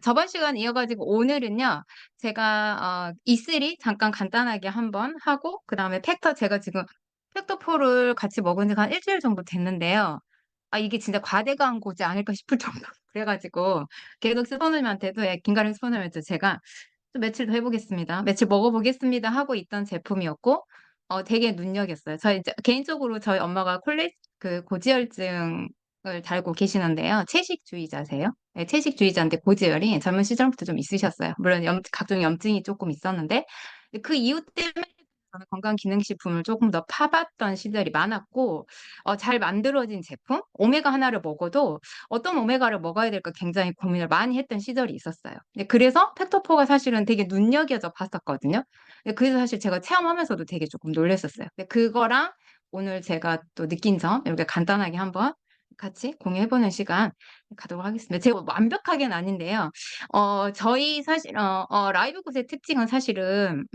저번 시간 이어가지고 오늘은요. 제가 E3 잠깐 간단하게 한번 하고 그다음에 팩터 제가 지금 팩터4를 같이 먹은 지가 한 일 주일 정도 됐는데요. 이게 진짜 과대 광고지 않을까 싶을 정도로 그래 가지고 계속 스포님한테도 김가림 스포님한테 제가 좀 "며칠 더 해 보겠습니다. 며칠 먹어 보겠습니다." 하고 있던 제품이었고 되게 눈여겼어요. 저희 이제 개인적으로 저희 엄마가 고지혈증을 달고 계시는데요. 채식주의자세요. 네, 채식주의자인데 고지혈이 젊은 시절부터 좀 있으셨어요. 물론 각종 염증이 조금 있었는데 그 이유 때문에 저는 건강기능식품을 조금 더 파봤던 시절이 많았고 잘 만들어진 제품 오메가 하나를 먹어도 어떤 오메가를 먹어야 될까 굉장히 고민을 많이 했던 시절이 있었어요. 네, 그래서 팩터4가 사실은 되게 눈여겨져 봤었거든요. 네, 그래서 사실 제가 체험하면서도 되게 조금 놀랐었어요. 근데 그거랑 오늘 제가 또 느낀 점 이렇게 간단하게 한번 같이 공유해 보는 시간 가도록 하겠습니다. 제가 완벽하게는 아닌데요. 저희 사실 라이브 굿의 특징은 사실은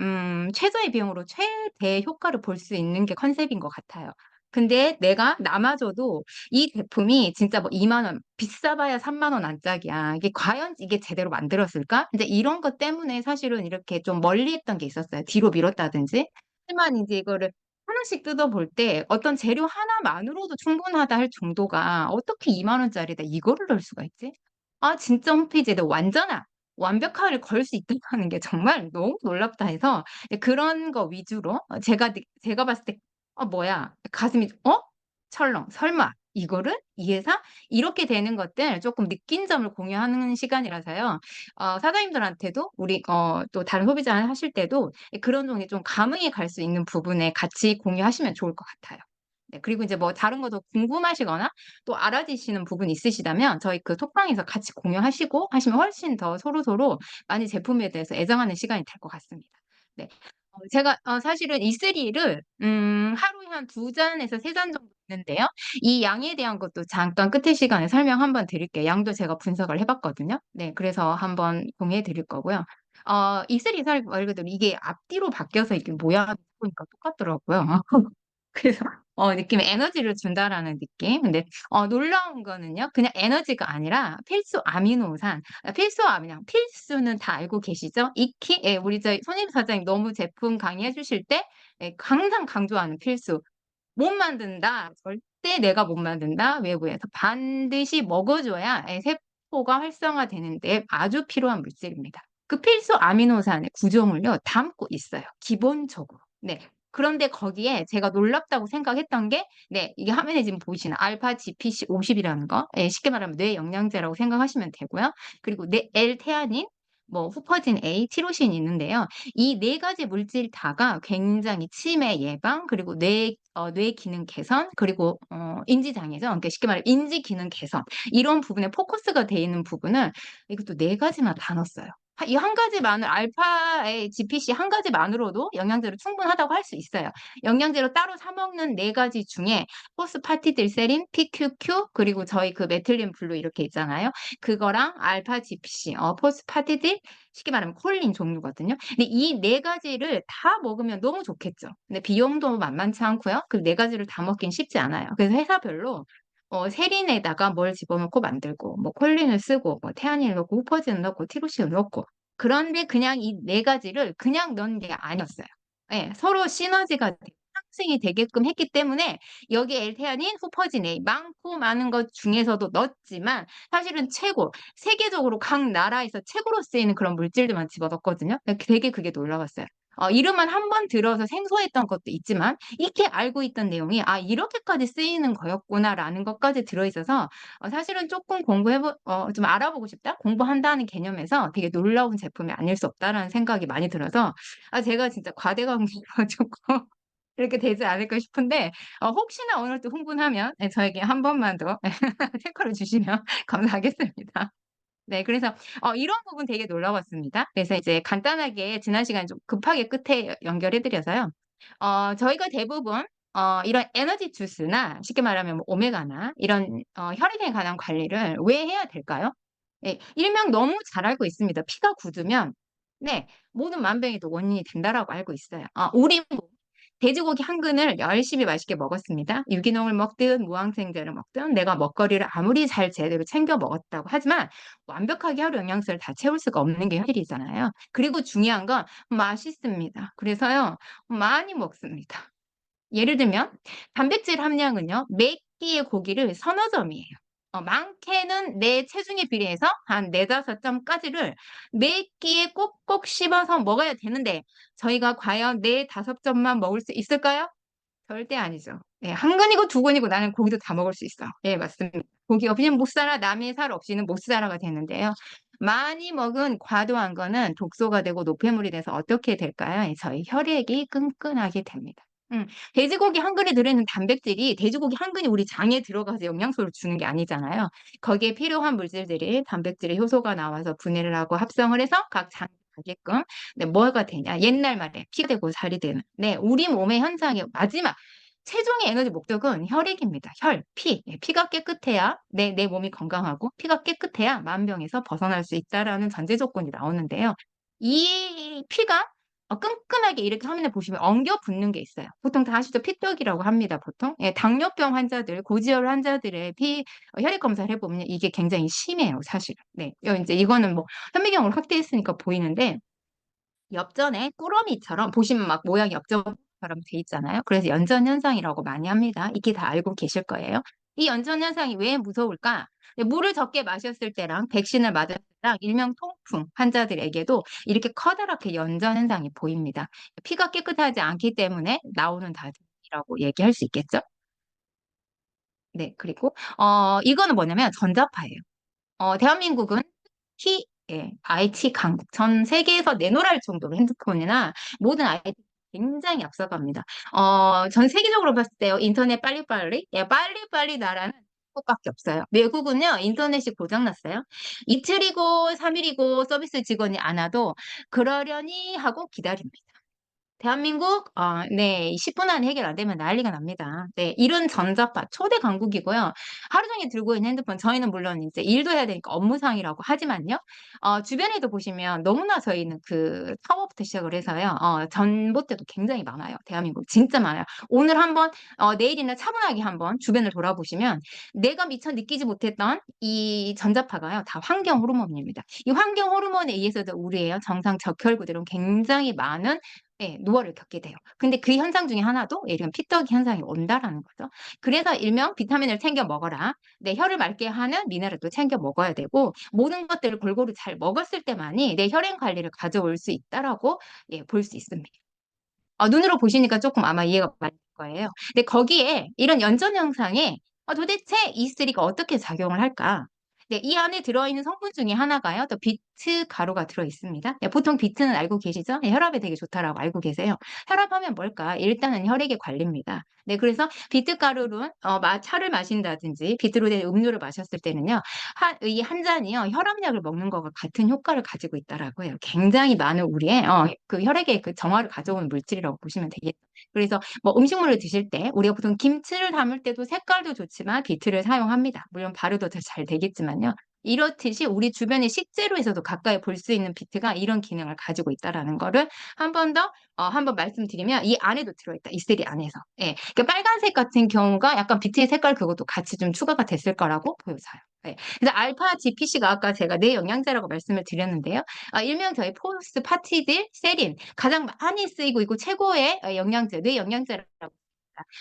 최저의 비용으로 최대 효과를 볼 수 있는 게 컨셉인 것 같아요. 근데 내가 남아줘도 이 제품이 진짜 뭐 2만 원, 비싸봐야 3만 원 안짝이야. 이게 과연 이게 제대로 만들었을까? 이제 이런 것 때문에 사실은 이렇게 좀 멀리 했던 게 있었어요. 뒤로 미뤘다든지. 하지만 이제 이거를 하나씩 뜯어볼 때 어떤 재료 하나만으로도 충분하다 할 정도가 어떻게 2만 원짜리다 이거를 넣을 수가 있지? 진짜 홈페이지에다 완벽화를 걸 수 있다는 게 정말 너무 놀랍다 해서 그런 거 위주로 제가 봤을 때 '뭐야.' 가슴이 철렁 '설마 이거를? 이 회사?' 이렇게 되는 것들 쪼끔 느낀 점을 공유하는 시간이라서요. 사장님들한테도 우리 또 다른 소비자 하실 때도 그런 종의 좀 감흥이 갈 수 있는 부분에 같이 공유하시면 좋을 것 같아요. 네, 그리고 인제 뭐 다른 거 더 궁금하시거나 또 알아지시는 부분이 있으시다면 저희 그 톡방에서 같이 공유하시고 하시면 훨씬 더 서로서로 많이 제품에 대해서 애정하는 시간이 될 것 같습니다. 네. 제가 사실은 이 쓰리를 하루에 한 2잔에서 3잔 정도 먹는데요. 이 양에 대한 것도 잠깐 끝의 시간에 설명 한번 드릴게요. 양도 제가 분석을 해 봤거든요. 네, 그래서 한번 공유해 드릴 거고요. 이 쓰리 말 그대로 이게 앞뒤로 바뀌어서 이게 모양이 보니까 똑같더라고요. 그래서 느낌에 에너지를 준다라는 느낌. 근데 놀라운 거는요. 그냥 에너지가 아니라 필수 아미노산. 필수는 다 알고 계시죠? 익히 예, 우리 저희 손님 사장님 너무 제품 강의해 주실 때 항상 강조하는 필수. "못 만든다. 절대 내가 못 만든다. 외부에서 반드시 먹어 줘야 세포가 활성화되는 데 아주 필요한 물질입니다." 그 필수 아미노산의 구조물요 담고 있어요, 기본적으로. 네. 그런데 거기에 제가 놀랍다고 생각했던 게 네, 이게 화면에 지금 보이시는 알파 GPC 50 이라는 거. 예, 쉽게 말하면 뇌 영양제라고 생각하시면 되고요. 그리고 L테아닌, 뭐 후퍼진 A, 티로신이 있는데요. 이 네 가지 물질 다가 굉장히 치매 예방 그리고 뇌 기능 개선 그리고 인지 장애죠. 그러니까 쉽게 말해 인지 기능 개선 이런 부분에 포커스가 돼 있는 부분을 이것도 네 가지나 다 넣었어요. 이 한 가지만을 알파의 GPC 한 가지만으로도 영양제로 충분하다고 할 수 있어요. 영양제로 따로 사 먹는 네 가지 중에 포스파티딜세린, PQQ 그리고 저희 그 메틸린 블루 이렇게 있잖아요. 그거랑 알파 GPC, 포스파티딜 쉽게 말하면 콜린 종류거든요. 근데 이 네 가지를 다 먹으면 너무 좋겠죠. 근데 비용도 만만치 않고요. 그 네 가지를 다 먹긴 쉽지 않아요. 그래서 회사별로 세린에다가 뭘 집어넣고 만들고 뭐 콜린을 쓰고 뭐 태아닌을 넣고 후퍼진을 넣고 티로신을 넣고 그런데 그냥 이 네 가지를 그냥 넣은 게 아니었어요. 예. 서로 시너지가 상승이 되게끔 했기 때문에 여기에 L테아닌, 후퍼진 A 많고 많은 것 중에서도 넣었지만 사실은 최고 세계적으로 각 나라에서 최고로 쓰이는 그런 물질들만 집어넣었거든요. 되게 그게 놀라웠어요. 이름만 한 번 들어서 생소했던 것도 있지만 익히 알고 있던 내용이 '아 이렇게까지 쓰이는 거였구나.'라는 것까지 들어 있어서 사실은 쪼끔 좀 알아보고 싶다, 공부한다는 개념에서 되게 놀라운 제품이 아닐 수 없다라는 생각이 많이 들어서 제가 진짜 과대 광고가 쪼끔 이렇게 되지 않을까 싶은데 혹시나 오늘 또 흥분하면 저에게 한 번만 더 태클을 주시면 감사하겠습니다. 네, 그래서 이런 부분 되게 놀라웠습니다. 그래서 이제 간단하게 지난 시간에 좀 급하게 끝에 연결해 드려서요. 저희가 대부분 이런 에너지 주스나 쉽게 말하면 뭐 오메가나 이런 혈액에 관한 관리를 왜 해야 될까요? 예. 일명 너무 잘 알고 있습니다. 피가 굳으면 네, 모든 만병의 또 원인이 된다라고 알고 있어요. 우리 몸 돼지고기 한 근을 열심히 맛있게 먹었습니다. 유기농을 먹든 무항생제를 먹든 내가 먹거리를 아무리 잘 제대로 챙겨 먹었다고 하지만 완벽하게 하루 영양소를 다 채울 수가 없는 게 현실이잖아요. 그리고 중요한 건 맛있습니다. 그래서요, 많이 먹습니다. 예를 들면 단백질 함량은요, 몇 끼의 고기를 서너 점이에요. 많게는 내 체중에 비례해서 한 네다섯 점까지를 몇 끼에 꼭꼭 씹어서 먹어야 되는데 저희가 과연 네다섯 점만 먹을 수 있을까요? 절대 아니죠. 예, 한 근이고 두 근이고 나는 고기도 다 먹을 수 있어. 예, 맞습니다. 고기 없이는 못 살아, 남의 살 없이는 못 살아가 되는데요. 많이 먹은 과도한 거는 독소가 되고 노폐물이 돼서 어떻게 될까요? 예, 저희 혈액이 끈끈하게 됩니다. 돼지고기 한 근에 들어있는 단백질이 돼지고기 한 근이 우리 장에 들어가서 영양소를 주는 게 아니잖아요. 거기에 필요한 물질들이 단백질의 효소가 나와서 분해를 하고 합성을 해서 각 장에 가게끔 네, 뭐가 되냐? 옛날 말에 피가 되고 살이 되는. 네, 우리 몸의 현상의 마지막 최종의 에너지 목적은 혈액입니다. 혈, 피. 예, 피가 깨끗해야 내 몸이 건강하고 피가 깨끗해야 만병에서 벗어날 수 있다라는 전제 조건이 나오는데요. 이 피가 끈끈하게 이렇게 화면에 보시면 엉겨 붙는 게 있어요. 보통 다 아시죠? 피떡이라고 합니다. 보통 예, 당뇨병 환자들, 고지혈 환자들의 혈액 검사를 해보면 이게 굉장히 심해요, 사실. 네, 이제 이거는 뭐 현미경으로 확대했으니까 보이는데 엽전에 꾸러미처럼 보시면 막 모양이 엽전처럼 돼 있잖아요. 그래서 연전 현상이라고 많이 합니다. 이게 다 알고 계실 거예요. 이 연전 현상이 왜 무서울까? 물을 적게 마셨을 때랑 백신을 맞았을 때랑 일명 통풍 환자들에게도 이렇게 커다랗게 연전 현상이 보입니다. 피가 깨끗하지 않기 때문에 나오는 다이라고 얘기할 수 있겠죠? 네, 그리고 이거는 뭐냐면 전자파예요. 대한민국은 키, 예, IT 강국. 전 세계에서 내놓으랄 정도로 핸드폰이나 모든 IT 굉장히 앞서갑니다. 전 세계적으로 봤을 때요, 인터넷 빨리빨리, 예, 빨리빨리 나라는 한국밖에 없어요. 외국은요, 인터넷이 고장났어요. 이틀이고 3일이고 서비스 직원이 안 와도 그러려니 하고 기다립니다. 대한민국, 네, 10분 안에 해결 안 되면 난리가 납니다. 네, 이런 전자파, 초대 강국이고요. 하루 종일 들고 있는 핸드폰, 저희는 물론 이제 일도 해야 되니까 업무상이라고 하지만요. 주변에도 보시면 너무나 저희는 그 사업부터 시작을 해서요. 전봇대도 굉장히 많아요. 대한민국 진짜 많아요. 오늘 한번, 내일이나 차분하게 한번 주변을 돌아보시면 내가 미처 느끼지 못했던 이 전자파가요. 다 환경 호르몬입니다. 이 환경 호르몬에 의해서도 우리의 정상 적혈구들은 굉장히 많은 노화를 겪게 돼요. 근데 그 현상 중에 하나도 이런 피떡이 현상이 온다라는 거죠. 그래서 일명 비타민을 챙겨 먹어라. 내 혈을 맑게 하는 미네랄도 챙겨 먹어야 되고 모든 것들을 골고루 잘 먹었을 때만이 내 혈행 관리를 가져올 수 있다라고 볼 수 있습니다. 눈으로 보시니까 조금 아마 이해가 많이 될 거예요. 근데 거기에 이런 연전 현상에 도대체 E3가 어떻게 작용을 할까? 네, 이 안에 들어있는 성분 중에 하나가요. 또 비트 가루가 들어있습니다. 네, 보통 비트는 알고 계시죠? 네, 혈압에 되게 좋다라고 알고 계세요. 혈압하면 뭘까? 일단은 혈액의 관리입니다. 네, 그래서 비트 가루는 차를 마신다든지 비트로 된 음료를 마셨을 때는요. 이 한 잔이요. 혈압약을 먹는 거가 같은 효과를 가지고 있다라고 해요. 굉장히 많은 우리의 그 혈액의 그 정화를 가져오는 물질이라고 보시면 되겠죠. 그래서 뭐 음식물을 드실 때 우리가 보통 김치를 담을 때도 색깔도 좋지만 비트를 사용합니다. 물론 발효도 더 잘 되겠지만요. 이렇듯이 우리 주변의 식재료에서도 가까이 볼 수 있는 비트가 이런 기능을 가지고 있다라는 거를 한 번 더 한번 말씀드리면 이 안에도 들어있다. 이 셀이 안에서. 예. 그 빨간색 같은 경우가 약간 비트의 색깔 그것도 같이 좀 추가가 됐을 거라고 보여져요. 예. 그래서 알파 GPC가 아까 제가 뇌영양제라고 말씀을 드렸는데요. 일명 저희 포스파티딜 세린 가장 많이 쓰이고 있고 최고의 영양제, 뇌영양제라고 합니다.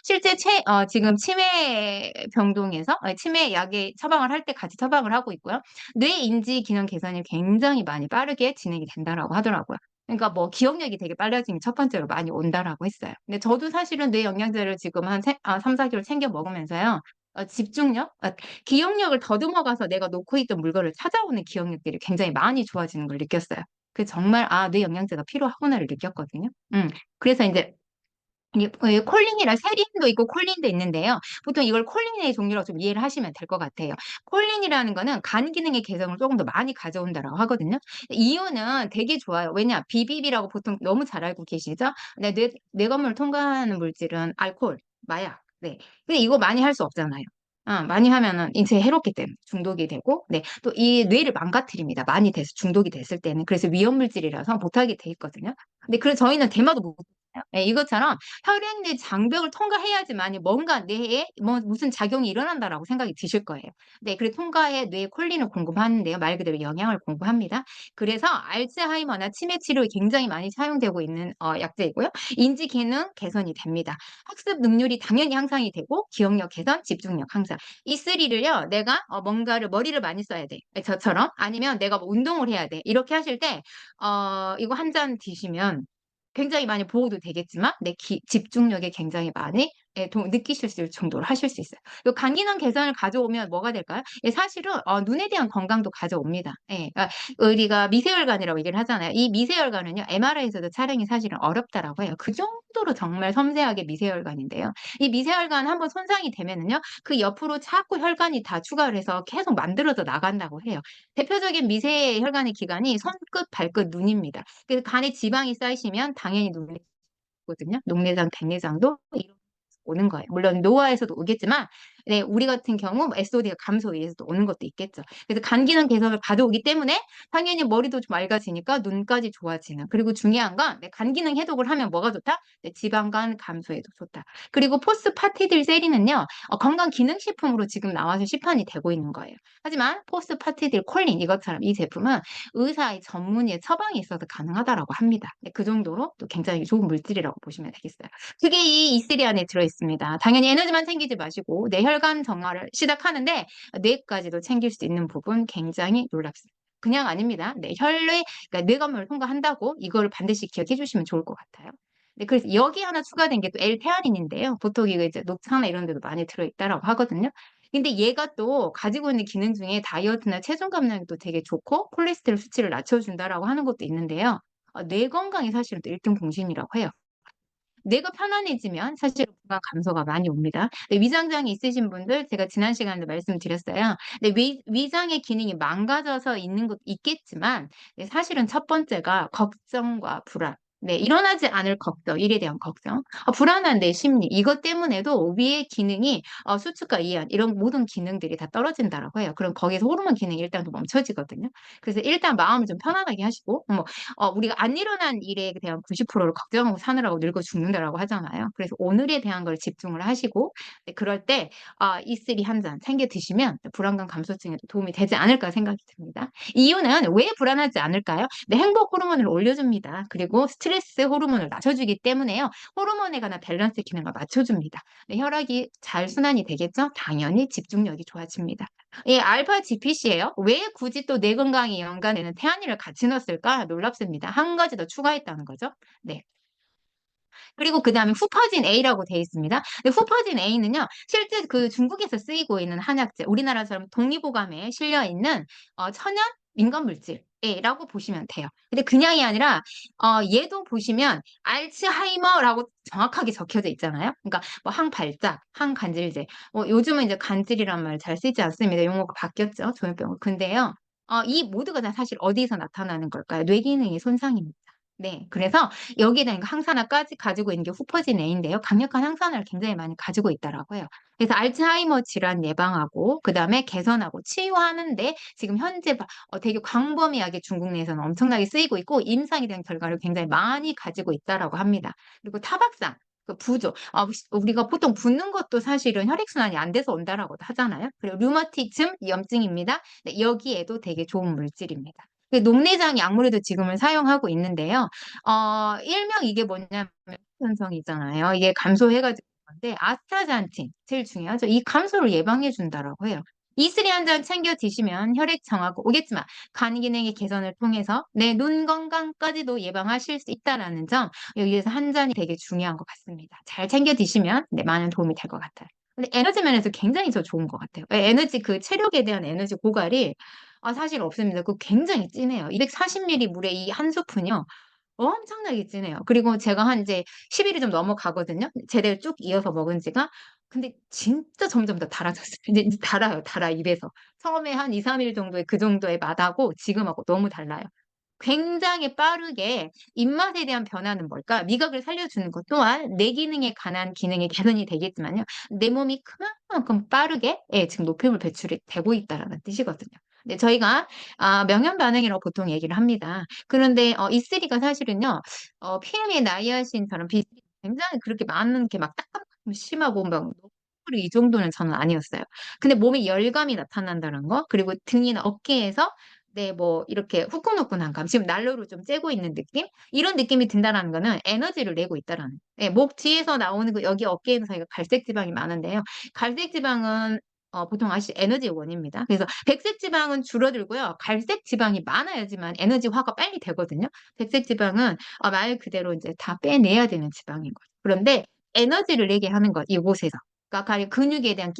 실제 지금 치매 병동에서 치매 약에 처방을 할 때 같이 처방을 하고 있고요. 뇌 인지 기능 개선이 굉장히 많이 빠르게 진행이 된다라고 하더라고요. 그러니까 뭐 기억력이 되게 빨라짐이 첫 번째로 많이 온다라고 했어요. 근데 저도 사실은 뇌 영양제를 지금 한 3, 4개월 챙겨 먹으면서요. 집중력, 기억력을 더듬어 가서 내가 놓고 있던 물건을 찾아오는 기억력들이 굉장히 많이 좋아지는 걸 느꼈어요. 그 정말 뇌 영양제가 필요하구나를 느꼈거든요. 그래서 이제 콜린이랑 세린도 있고 콜린도 있는데요. 보통 이걸 콜린의 종류라고 좀 이해를 하시면 될 것 같아요. 콜린이라는 거는 간 기능의 개선을 조금 더 많이 가져온다라고 하거든요. 이유는 되게 좋아요. 왜냐? BBB라고 보통 너무 잘 알고 계시죠? 네, 뇌건물을 통과하는 물질은 알코올, 마약. 네. 근데 이거 많이 할 수 없잖아요. 많이 하면은 인체에 해롭기 때문에 중독이 되고, 네. 또 이 뇌를 망가뜨립니다. 많이 돼서 중독이 됐을 때는. 그래서 위험 물질이라서 못하게 돼 있거든요. 근데 그래서 저희는 대마도 못 예, 이것처럼 혈액 내 장벽을 통과해야지만이 뭔가 뇌에 뭐 무슨 작용이 일어난다라고 생각이 드실 거예요. 네, 그래 통과해 뇌에 콜린을 공급하는데요. 말 그대로 영양을 공급합니다. 그래서 알츠하이머나 치매 치료에 굉장히 많이 사용되고 있는 약제이고요. 인지 기능 개선이 됩니다. 학습 능률이 당연히 향상이 되고 기억력 개선, 집중력 향상. 이 쓰리를요. 내가 뭔가를 머리를 많이 써야 돼. 예, 저처럼 아니면 내가 뭐 운동을 해야 돼. 이렇게 하실 때 이거 한 잔 드시면 굉장히 많이 보호도 되겠지만 내 집중력에 굉장히 많이 예, 느끼실 수 있을 정도로 하실 수 있어요. 요 간 기능 개선을 가져오면 뭐가 될까요? 예, 사실은 눈에 대한 건강도 가져옵니다. 예, 그러니까 우리가 미세혈관이라고 얘기를 하잖아요. 이 미세혈관은요, MRI에서도 촬영이 사실은 어렵다라고 해요. 그 정도로 정말 섬세하게 미세혈관인데요. 이 미세혈관 한번 손상이 되면은요, 그 옆으로 자꾸 혈관이 다 추가를 해서 계속 만들어져 나간다고 해요. 대표적인 미세혈관의 기관이 손끝, 발끝, 눈입니다. 그래서 간에 지방이 쌓이시면 당연히 눈에 거든요. 녹내장, 백내장도 이런 오는 거예요. 물론 노화에서도 오겠지만, 네, 우리 같은 경우 뭐 SOD가 감소에 의해서도 오는 것도 있겠죠. 그래서 간 기능 개선을 가져오기 때문에 당연히 머리도 좀 맑아지니까 눈까지 좋아지는. 그리고 중요한 건 네, 간 기능 해독을 하면 뭐가 좋다? 네, 지방간 감소에도 좋다. 그리고 포스파티딜세린은요, 건강 기능 식품으로 지금 나와서 시판이 되고 있는 거예요. 하지만 포스파티딜 콜린 이것처럼 이 제품은 의사의 전문의의 처방이 있어서 가능하다라고 합니다. 네, 그 정도로 또 굉장히 좋은 물질이라고 보시면 되겠어요. 그게 이 이슬이 안에 들어있습니다. 당연히 에너지만 챙기지 마시고 뇌 혈관 정화를 시작하는데 뇌까지도 챙길 수 있는 부분 굉장히 놀랍습니다. 그냥 아닙니다. 네, 그러니까 뇌관문을 통과한다고 이걸 반드시 기억해 주시면 좋을 것 같아요. 네, 그래서 여기 하나 추가된 게 또 L테아린인데요. 보통 이거 이제 녹차나 이런 데도 많이 들어있다라고 하거든요. 근데 얘가 또 가지고 있는 기능 중에 다이어트나 체중 감량에도 되게 좋고 콜레스테롤 수치를 낮춰준다라고 하는 것도 있는데요. 뇌 건강이 사실은 또 1등 공신이라고 해요. 뇌가 편안해지면 사실 건강 감소가 많이 옵니다. 네, 위장장애 있으신 분들 제가 지난 시간에도 말씀드렸어요. 네, 위장의 기능이 망가져서 있는 것도 있겠지만 네, 사실은 첫 번째가 걱정과 불안. 네, 일어나지 않을 걱정, 일에 대한 걱정, 불안한 내 심리, 이것 때문에도 위의 기능이 수축과 이완, 이런 모든 기능들이 다 떨어진다라고 해요. 그럼 거기서 호르몬 기능이 일단 또 멈춰지거든요. 그래서 일단 마음을 좀 편안하게 하시고, 우리가 안 일어난 일에 대한 90%를 걱정하고 사느라고 늙어 죽는다라고 하잖아요. 그래서 오늘에 대한 걸 집중을 하시고, 네, 그럴 때, 이슬이 한 잔 챙겨 드시면 불안감 감소증에도 도움이 되지 않을까 생각이 듭니다. 이유는 왜 불안하지 않을까요? 네, 행복 호르몬을 올려줍니다. 그리고 스트레스 호르몬을 낮춰주기 때문에요. 호르몬에 관한 밸런스 기능을 맞춰줍니다. 네, 혈액이 잘 순환이 되겠죠? 당연히 집중력이 좋아집니다. 예, 알파 GPC예요. 왜 굳이 또 뇌 건강에 연관되는 태아닌을 같이 넣었을까? 놀랍습니다. 한 가지 더 추가했다는 거죠. 네. 그리고 그 다음에 후퍼진 A라고 되어 있습니다. 근데 후퍼진 A는요, 실제 그 중국에서 쓰이고 있는 한약재, 우리나라처럼 독립보감에 실려 있는 천연 민간 물질이라고 보시면 돼요. 근데 그냥이 아니라 얘도 보시면 알츠하이머라고 정확하게 적혀져 있잖아요. 그러니까 뭐 항발작, 항간질제. 요즘은 이제 간질이란 말 잘 쓰지 않습니다. 용어가 바뀌었죠. 조현병. 근데요. 이 모두가 다 사실 어디서 나타나는 걸까요? 뇌기능의 손상입니다. 네, 그래서 여기에 대한 항산화까지 가지고 있는 게 후퍼진 A인데요. 강력한 항산화를 굉장히 많이 가지고 있다라고 해요. 그래서 알츠하이머 질환 예방하고 그다음에 개선하고 치유하는데 지금 현재 되게 광범위하게 중국 내에서는 엄청나게 쓰이고 있고 임상에 대한 결과를 굉장히 많이 가지고 있다라고 합니다. 그리고 타박상 그 부조. 우리가 보통 붓는 것도 사실은 혈액순환이 안 돼서 온다라고 하잖아요. 그리고 류마티즘 염증입니다. 네, 여기에도 되게 좋은 물질입니다. 그 녹내장이 아무래도 지금은 사용하고 있는데요. 일명 이게 뭐냐면 현성이 있잖아요. 이게 감소해가지고 건데 아스타잔틴 제일 중요하죠. 이 감소를 예방해 준다라고 해요. 이슬이 한 잔 챙겨 드시면 혈액 정하고 오겠지만 간 기능의 개선을 통해서 내 눈 건강까지도 예방하실 수 있다라는 점 여기에서 한 잔이 되게 중요한 것 같습니다. 잘 챙겨 드시면 네, 많은 도움이 될 것 같아요. 근데 에너지 면에서 굉장히 더 좋은 것 같아요. 에너지 그 체력에 대한 에너지 고갈이 사실 없습니다. 그거 굉장히 진해요. 240ml 물에 이 한 스푼이요. 엄청나게 진해요. 그리고 제가 한 이제 10일이 좀 넘어가거든요. 제대로 쭉 이어서 먹은 지가. 근데 진짜 점점 더 달아졌어요. 이제 달아요. 달아 입에서. 처음에 한 2-3일 정도의 그 정도의 맛하고 지금하고 너무 달라요. 굉장히 빠르게 입맛에 대한 변화는 뭘까? 미각을 살려주는 것 또한 뇌 기능에 관한 기능이 개선이 되겠지만요. 내 몸이 그만큼 빠르게 예, 지금 노폐물 배출이 되고 있다라는 뜻이거든요. 네, 저희가 명현 반응이라고 보통 얘기를 합니다. 그런데 E3가 사실은요, PM의 나이아신처럼 굉장히 그렇게 많은 게 막 딱딱하고 심하고 막 이 정도는 저는 아니었어요. 근데 몸에 열감이 나타난다는 거, 그리고 등이나 어깨에서 네, 뭐 이렇게 후끈후끈한 감, 지금 난로를 좀 쬐고 있는 느낌? 이런 느낌이 든다는 거는 에너지를 내고 있다라는. 예, 목 뒤에서 나오는 그 여기 어깨에는 저희가 갈색 지방이 많은데요. 갈색 지방은 보통 아시 에너지의 원입니다. 그래서 백색 지방은 줄어들고요. 갈색 지방이 많아야지만 에너지화가 빨리 되거든요. 백색 지방은 말 그대로 이제 다 빼내야 되는 지방인 거죠. 그런데 에너지를 내게 하는 것, 이곳에서. 그러니까 근육에 대한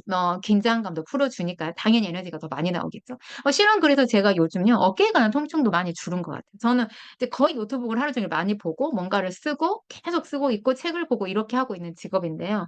긴장감도 풀어주니까 당연히 에너지가 더 많이 나오겠죠. 실은 그래서 제가 요즘요, 어깨에 관한 통증도 많이 줄은 것 같아요. 저는 이제 거의 노트북을 하루 종일 많이 보고 뭔가를 쓰고 계속 쓰고 있고 책을 보고 이렇게 하고 있는 직업인데요.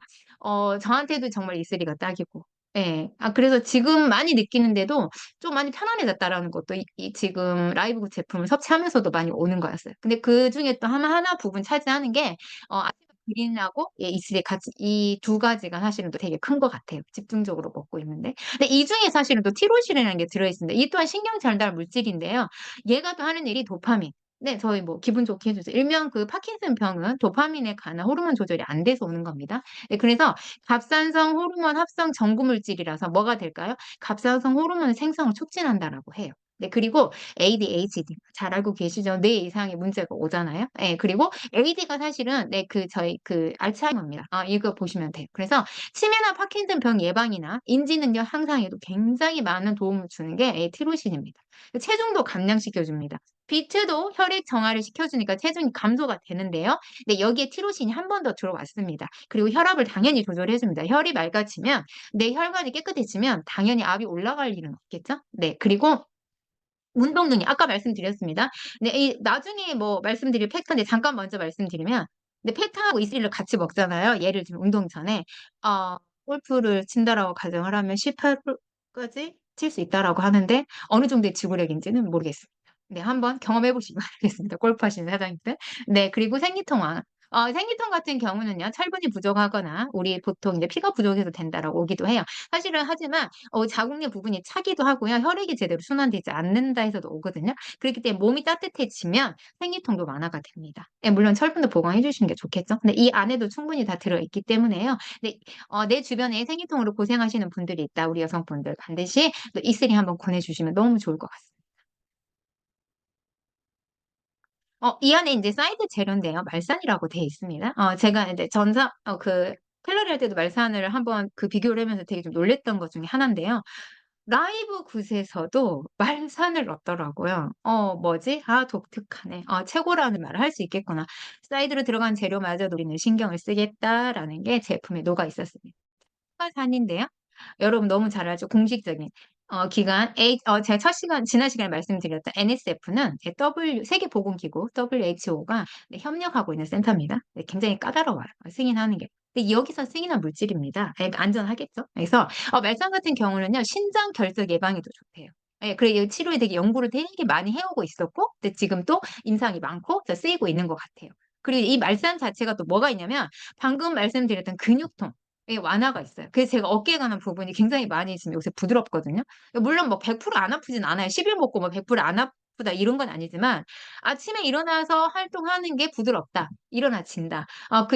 저한테도 정말 이슬이가 딱이고. 예. 그래서 지금 많이 느끼는데도 좀 많이 편안해졌다라는 것도 지금 라이브 제품을 섭취하면서도 많이 오는 거였어요. 근데 그 중에 또 하나 부분 차지하는 게, 아시아 그린하고 예, 이슬이 같이, 이 두 가지가 사실은 또 되게 큰 것 같아요. 집중적으로 먹고 있는데. 근데 이 중에 사실은 또 티로실이라는 게 들어있습니다. 이 또한 신경 전달 물질인데요. 얘가 또 하는 일이 도파민. 네, 저희 뭐 기분 좋게 해주세요. 일명 그 파킨슨 병은 도파민에 관한 호르몬 조절이 안 돼서 오는 겁니다. 네, 그래서 갑산성 호르몬 합성 전구 물질이라서 뭐가 될까요? 갑산성 호르몬 생성을 촉진한다라고 해요. 네, 그리고 ADHD 잘 알고 계시죠? 뇌 이상의 문제가 오잖아요. 네, 그리고 AD가 사실은 네, 저희 알츠하이머입니다. 이거 보시면 돼요. 그래서 치매나 파킨슨 병 예방이나 인지 능력 향상에도 굉장히 많은 도움을 주는 게 티로신입니다. 체중도 감량시켜줍니다. 비트도 혈액 정화를 시켜주니까 체중이 감소가 되는데요. 네, 여기에 티로신이 한 번 더 들어왔습니다. 그리고 혈압을 당연히 조절해줍니다. 혈이 맑아지면, 내 혈관이 깨끗해지면 당연히 압이 올라갈 일은 없겠죠? 네, 그리고 운동 능력, 아까 말씀드렸습니다. 네, 나중에 뭐 말씀드릴 팩트인데 잠깐 먼저 말씀드리면, 근데 팩트하고 이슬을 같이 먹잖아요. 예를 들면 운동 전에, 골프를 친다라고 가정을 하면 18까지 칠 수 있다라고 하는데, 어느 정도의 지구력인지는 모르겠습니다. 네, 한번 경험해 보시기 바라겠습니다. 골프 하시는 사장님들. 네, 그리고 생리통왕. 생리통 같은 경우는요, 철분이 부족하거나, 우리 보통 이제 피가 부족해서 된다라고 오기도 해요. 사실은 하지만, 자궁내 부분이 차기도 하고요. 혈액이 제대로 순환되지 않는다 해서도 오거든요. 그렇기 때문에 몸이 따뜻해지면 생리통도 완화가 됩니다. 예, 물론 철분도 보강해 주시는 게 좋겠죠. 근데 이 안에도 충분히 다 들어있기 때문에요. 네, 내 주변에 생리통으로 고생하시는 분들이 있다. 우리 여성분들 반드시 또 이슬이 한번 권해주시면 너무 좋을 것 같습니다. 이 안에 이제 사이드 재료인데요. 말산이라고 되어 있습니다. 제가 이제 칼로리 할 때도 말산을 한번 비교를 하면서 되게 좀 놀랬던 것 중에 하나인데요. 라이브 굿에서도 말산을 넣었더라고요. 뭐지? 독특하네. 최고라는 말을 할 수 있겠구나. 사이드로 들어간 재료마저도 우리는 신경을 쓰겠다라는 게 제품에 녹아 있었습니다. 산인데요. 여러분 너무 잘 알죠? 공식적인 기관 제가 지난 시간에 말씀드렸던 NSF는 세계보건기구 WHO가 네, 협력하고 있는 센터입니다. 네, 굉장히 까다로워요. 승인하는 게. 근데 여기서 승인한 물질입니다. 안전하겠죠? 그래서 말산 같은 경우는요, 신장 결석 예방에도 좋대요. 예, 그래 이 치료에 되게 연구를 되게 많이 해오고 있었고, 근데 지금 또 임상이 많고 쓰이고 있는 것 같아요. 그리고 이 말산 자체가 또 뭐가 있냐면 방금 말씀드렸던 근육통 예, 완화가 있어요. 그래서 제가 어깨에 관한 부분이 굉장히 많이 지금 요새 부드럽거든요. 물론 뭐 100%안 아프진 않아요. 10일 먹고 뭐 100%안 아프다 이런 건 아니지만 아침에 일어나서 활동하는 게 부드럽다. 일어나진다.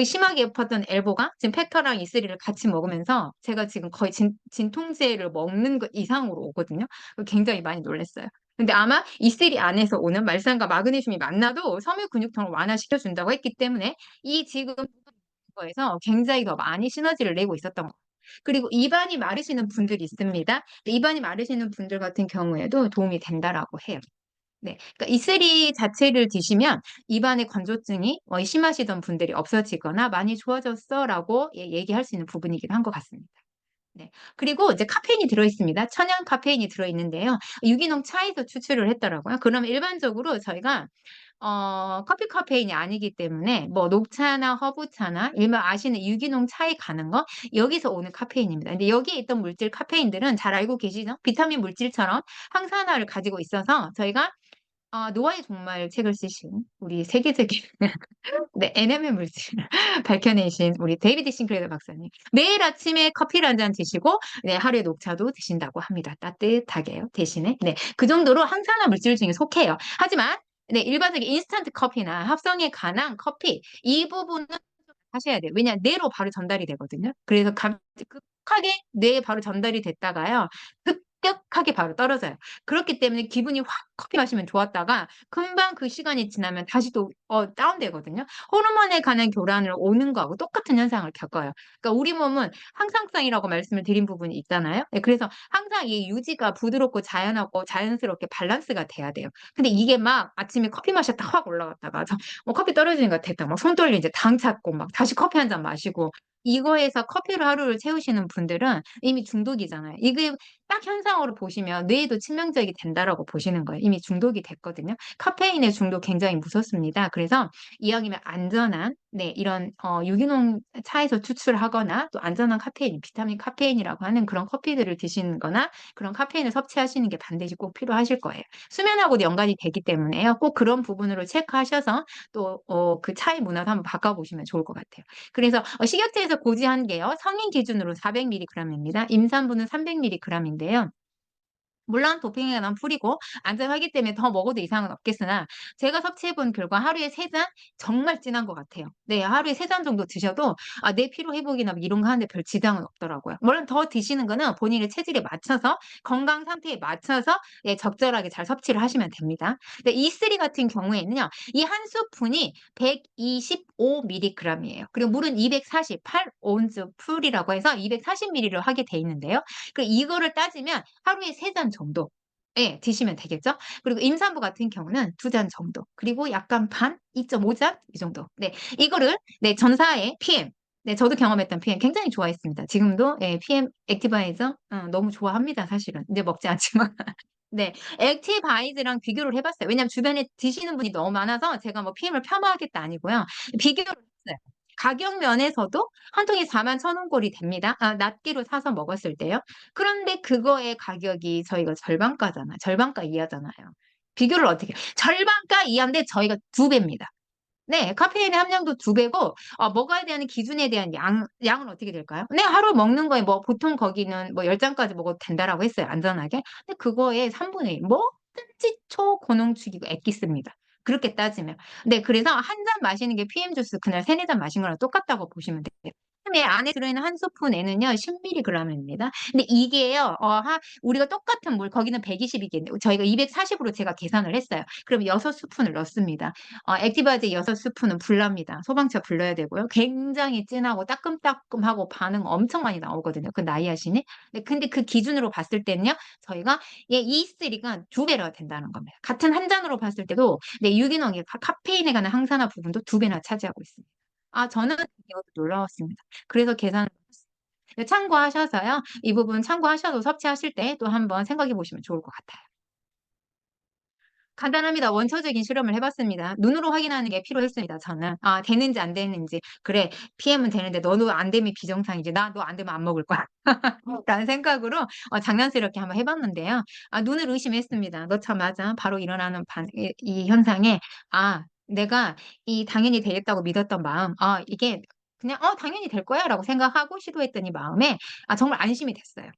심하게 아팠던 엘보가 지금 페터랑 이슬이를 같이 먹으면서 제가 지금 거의 진통제를 먹는 것 이상으로 오거든요. 굉장히 많이 놀랐어요. 근데 아마 이슬이 안에서 오는 말산과 마그네슘이 만나도 섬유 근육통을 완화시켜 준다고 했기 때문에 이 지금 거에서 굉장히 더 많이 시너지를 내고 있었던 거. 그리고 입안이 마르시는 분들이 있습니다. 입안이 마르시는 분들 같은 경우에도 도움이 된다라고 해요. 네. 그러니까 이슬이 자체를 드시면 입안의 건조증이 심하시던 분들이 없어지거나 많이 좋아졌어라고 얘기할 수 있는 부분이기도 한 것 같습니다. 네. 그리고 이제 카페인이 들어있습니다. 천연 카페인이 들어있는데요. 유기농 차에서 추출을 했더라고요. 그러면 일반적으로 저희가 커피 카페인이 아니기 때문에 뭐 녹차나 허브차나 일반 아시는 유기농 차에 가는 거 여기서 오는 카페인입니다. 근데 여기에 있던 물질 카페인들은 잘 알고 계시죠? 비타민 물질처럼 항산화를 가지고 있어서 저희가 노화의 종말 책을 쓰신 우리 세계적인 네, NM의 물질을 밝혀내신 우리 데이비드 싱클레더 박사님. 매일 아침에 커피를 한 잔 드시고, 네, 하루에 녹차도 드신다고 합니다. 따뜻하게요, 대신에. 네, 그 정도로 항산화 물질 중에 속해요. 하지만, 네, 일반적인 인스턴트 커피나 합성에 관한 커피, 이 부분은 하셔야 돼요. 왜냐, 뇌로 바로 전달이 되거든요. 그래서 급하게 뇌에 바로 전달이 됐다가요. 급격하게 바로 떨어져요. 그렇기 때문에 기분이 확 커피 마시면 좋았다가 금방 그 시간이 지나면 다시 또 다운되거든요. 호르몬에 관한 교란을 오는 거하고 똑같은 현상을 겪어요. 그러니까 우리 몸은 항상성이라고 말씀을 드린 부분이 있잖아요. 네, 그래서 항상 이 유지가 부드럽고 자연하고 자연스럽게 밸런스가 돼야 돼요. 근데 이게 막 아침에 커피 마셨다 확 올라갔다가 커피 떨어지는 것 같았다. 막 손 떨리고 이제 당 찾고 막 다시 커피 한 잔 마시고 이거에서 커피로 하루를 채우시는 분들은 이미 중독이잖아요. 이게 딱 현상으로 보시면 뇌에도 치명적이 된다라고 보시는 거예요. 이미 중독이 됐거든요. 카페인의 중독 굉장히 무섭습니다. 그래서 이왕이면 안전한 네, 이런 유기농 차에서 추출하거나 또 안전한 카페인, 비타민 카페인이라고 하는 그런 커피들을 드시는 거나 그런 카페인을 섭취하시는 게 반드시 꼭 필요하실 거예요. 수면하고도 연관이 되기 때문에요. 꼭 그런 부분으로 체크하셔서 또 그 차의 문화도 한번 바꿔보시면 좋을 것 같아요. 그래서 식약처에서 고지한 게요. 성인 기준으로 400mg입니다. 임산부는 300mg인데요. 물론 도핑에 난 풀이고 안전하기 때문에 더 먹어도 이상은 없겠으나 제가 섭취해본 결과 하루에 3잔 정말 진한 것 같아요. 네, 하루에 3잔 정도 드셔도 내 피로 회복이나 뭐 이런 거 하는데 별 지장은 없더라고요. 물론 더 드시는 거는 본인의 체질에 맞춰서 건강 상태에 맞춰서 예, 적절하게 잘 섭취를 하시면 됩니다. 근데 E3 같은 경우에는요. 이 한 스푼이 125mg이에요. 그리고 물은 248온즈 풀이라고 해서 240ml를 하게 돼 있는데요. 그 이거를 따지면 하루에 3잔 정도 예, 드시면 되겠죠? 그리고 임산부 같은 경우는 2잔 정도. 그리고 약간 반, 2.5잔 이 정도. 네. 이거를 네, 전사의 PM. 네, 저도 경험했던 PM 굉장히 좋아했습니다. 지금도 예, PM 액티바이저 너무 좋아합니다, 사실은. 근데 먹지 않지만. 네. 액티바이즈랑 비교를 해 봤어요. 왜냐면 주변에 드시는 분이 너무 많아서 제가 뭐 PM을 폄하하겠다 아니고요. 비교를 했어요. 가격 면에서도 한 통에 41,000원꼴이 됩니다. 낱개로 사서 먹었을 때요. 그런데 그거의 가격이 저희가 절반가잖아요. 절반가 이하잖아요. 비교를 어떻게 해요? 절반가 이하인데 저희가 2배입니다. 네, 카페인의 함량도 2배고, 먹어야 되는 기준에 대한 양은 어떻게 될까요? 네, 하루 먹는 거에 뭐, 보통 거기는 뭐 10잔까지 먹어도 된다라고 했어요, 안전하게. 근데 그거에 3분의 1, 뭐든지 초고농축이고 액기스입니다. 그렇게 따지면. 네, 그래서 한 잔 마시는 게 PM 주스 그날 3, 4잔 마신 거랑 똑같다고 보시면 돼요. 에 안에 들어있는 한 스푼에는요, 10mg입니다. 근데 이게요, 우리가 똑같은 물, 거기는 120이겠는데, 저희가 240으로 제가 계산을 했어요. 그럼 6스푼을 넣습니다. 액티바이즈 6스푼은 불납니다. 소방차 불러야 되고요. 굉장히 진하고 따끔따끔하고 반응 엄청 많이 나오거든요. 그 나이아신이. 네, 근데 그 기준으로 봤을 때는요, 저희가 E3가 2배가 된다는 겁니다. 같은 한 잔으로 봤을 때도 네, 유기농이 카페인에 관한 항산화 부분도 2배나 차지하고 있습니다. 저는 이것도 놀라웠습니다. 그래서 계산을 했어요. 참고하셔서요. 이 부분 참고하셔서 섭취하실 때 또 한번 생각해 보시면 좋을 것 같아요. 간단합니다. 원초적인 실험을 해봤습니다. 눈으로 확인하는 게 필요했습니다. 저는 되는지 안 되는지. 그래, PM은 되는데 너도 안 되면 비정상이지. 나 너 안 되면 안 먹을 거야. 라는 생각으로 장난스럽게 한번 해봤는데요. 눈을 의심했습니다. 너 참 맞아. 바로 일어나는 이 현상에 내가 이 당연히 되겠다고 믿었던 마음, 이게 그냥 당연히 될 거야라고 생각하고 시도했더니 마음에 정말 안심이 됐어요.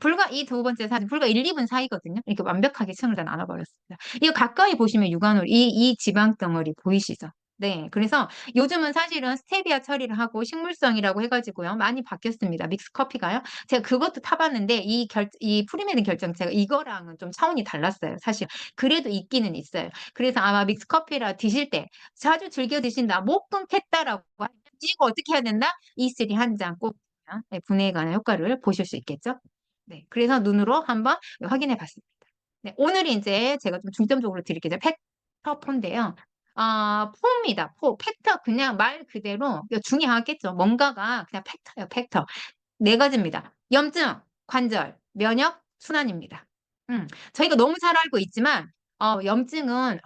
불과 이 두 번째 사진, 불과 1, 2분 사이거든요. 이렇게 완벽하게 층을 다 나눠버렸습니다. 이거 가까이 보시면 육안으로 이 지방 덩어리 보이시죠? 네. 그래서 요즘은 사실은 스테비아 처리를 하고 식물성이라고 해가지고요. 많이 바뀌었습니다. 믹스 커피가요. 제가 그것도 타봤는데 이 프리메드 결정체가 이거랑은 좀 차원이 달랐어요. 사실. 그래도 있기는 있어요. 그래서 아마 믹스 커피라 드실 때 자주 즐겨 드신다. 못 끊겠다라고 하면 이거 어떻게 해야 된다? E3 한 잔 꼭 분해에 관한 효과를 보실 수 있겠죠? 네, 그래서 눈으로 한번 확인해 봤습니다. 네, 오늘 이제 제가 좀 중점적으로 드릴 게 이제 팩터포인데요. 포입니다. 포. 팩터 그냥 말 그대로 중요하겠죠. 뭔가가 그냥 팩터예요. 팩터. 4가지입니다. 염증, 관절, 면역, 순환입니다. 저희가 너무 잘 알고 있지만 염증은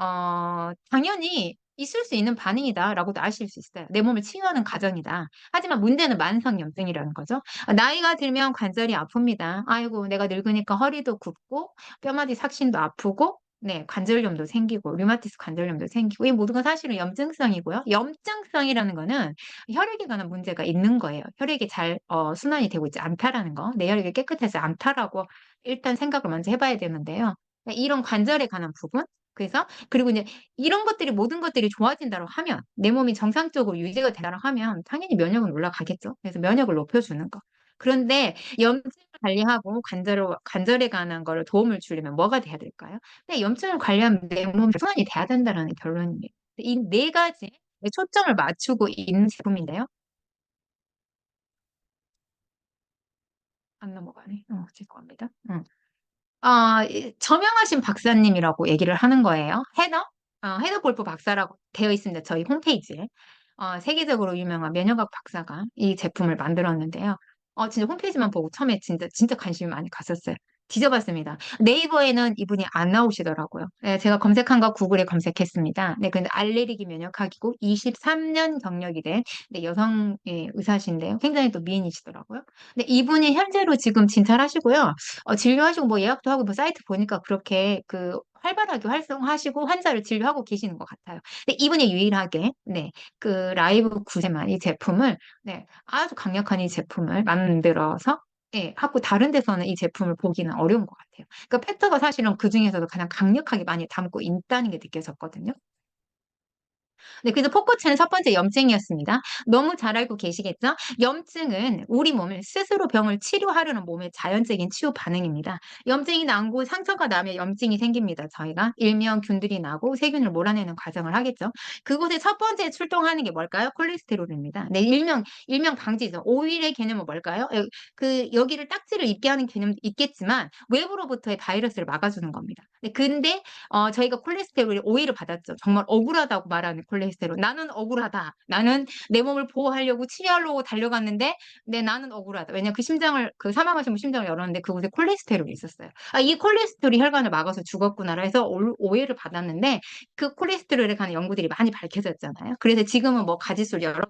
당연히 있을 수 있는 반응이다라고도 아실 수 있어요. 내 몸을 치유하는 과정이다. 하지만 문제는 만성 염증이라는 거죠. 나이가 들면 관절이 아픕니다. 아이고, 내가 늙으니까 허리도 굽고 뼈마디 삭신도 아프고 네, 관절염도 생기고 류마티스 관절염도 생기고 이 모든 건 사실은 염증성이고요. 염증성이라는 거는 혈액에 관한 문제가 있는 거예요. 혈액이 잘 순환이 되고 있지 않다라는 거. 내 혈액이 깨끗하지 않다라고 일단 생각을 먼저 해봐야 되는데요. 그러니까 이런 관절에 관한 부분. 그래서 그리고 이제 이런 것들이 모든 것들이 좋아진다고 하면 내 몸이 정상적으로 유지가 되다고 하면 당연히 면역은 올라가겠죠. 그래서 면역을 높여주는 거. 그런데 염증을 관리하고 관절에 관한 거를 도움을 주려면 뭐가 돼야 될까요? 근데 염증을 관리하면 내 몸이 순환이 돼야 된다는 결론입니다. 이 네 가지에 초점을 맞추고 있는 제품인데요. 안 넘어가네. 죄송합니다. 저명하신 박사님이라고 얘기를 하는 거예요. 헤더 골프 박사라고 되어 있습니다. 저희 홈페이지에. 세계적으로 유명한 면역학 박사가 이 제품을 만들었는데요. 진짜 홈페이지만 보고 처음에 진짜 관심이 많이 갔었어요. 뒤져봤습니다. 네이버에는 이분이 안 나오시더라고요. 네, 제가 검색한 거 구글에 검색했습니다. 네, 근데 알레르기 면역학이고 23년 경력이 된 네, 여성 의사신데요. 굉장히 또 미인이시더라고요. 근데 이분이 현재로 지금 진찰하시고요. 진료하시고 뭐 예약도 하고 뭐 사이트 보니까 그렇게 그 활발하게 활성하시고 환자를 진료하고 계시는 것 같아요. 근데 이분이 유일하게 네, 그 라이브 구세만 이 제품을 네, 아주 강력한 이 제품을 만들어서 예, 하고 다른 데서는 이 제품을 보기는 어려운 것 같아요. 그러니까 팩터가 사실은 그 중에서도 가장 강력하게 많이 담고 있다는 게 느껴졌거든요. 네, 그래서 포커스는 첫 번째 염증이었습니다. 너무 잘 알고 계시겠죠? 염증은 우리 몸을 스스로 병을 치료하려는 몸의 자연적인 치유 반응입니다. 염증이 나고 상처가 나면 염증이 생깁니다. 저희가 일명 균들이 나고 세균을 몰아내는 과정을 하겠죠. 그곳에 첫 번째 출동하는 게 뭘까요? 콜레스테롤입니다. 네, 일명 방지죠. 오일의 개념은 뭘까요? 여기를 딱지를 입게 하는 개념도 있겠지만 외부로부터의 바이러스를 막아주는 겁니다. 네, 근데 저희가 콜레스테롤이 오해를 받았죠. 정말 억울하다고 말하는 콜레스테롤. 나는 억울하다. 나는 내 몸을 보호하려고 치료하려고 달려갔는데, 네, 나는 억울하다. 왜냐면 그 사망하신 분 심장을 열었는데 그곳에 콜레스테롤이 있었어요. 이 콜레스테롤이 혈관을 막아서 죽었구나라 해서 오해를 받았는데, 그 콜레스테롤에 관한 연구들이 많이 밝혀졌잖아요. 그래서 지금은 뭐 가지수를 여러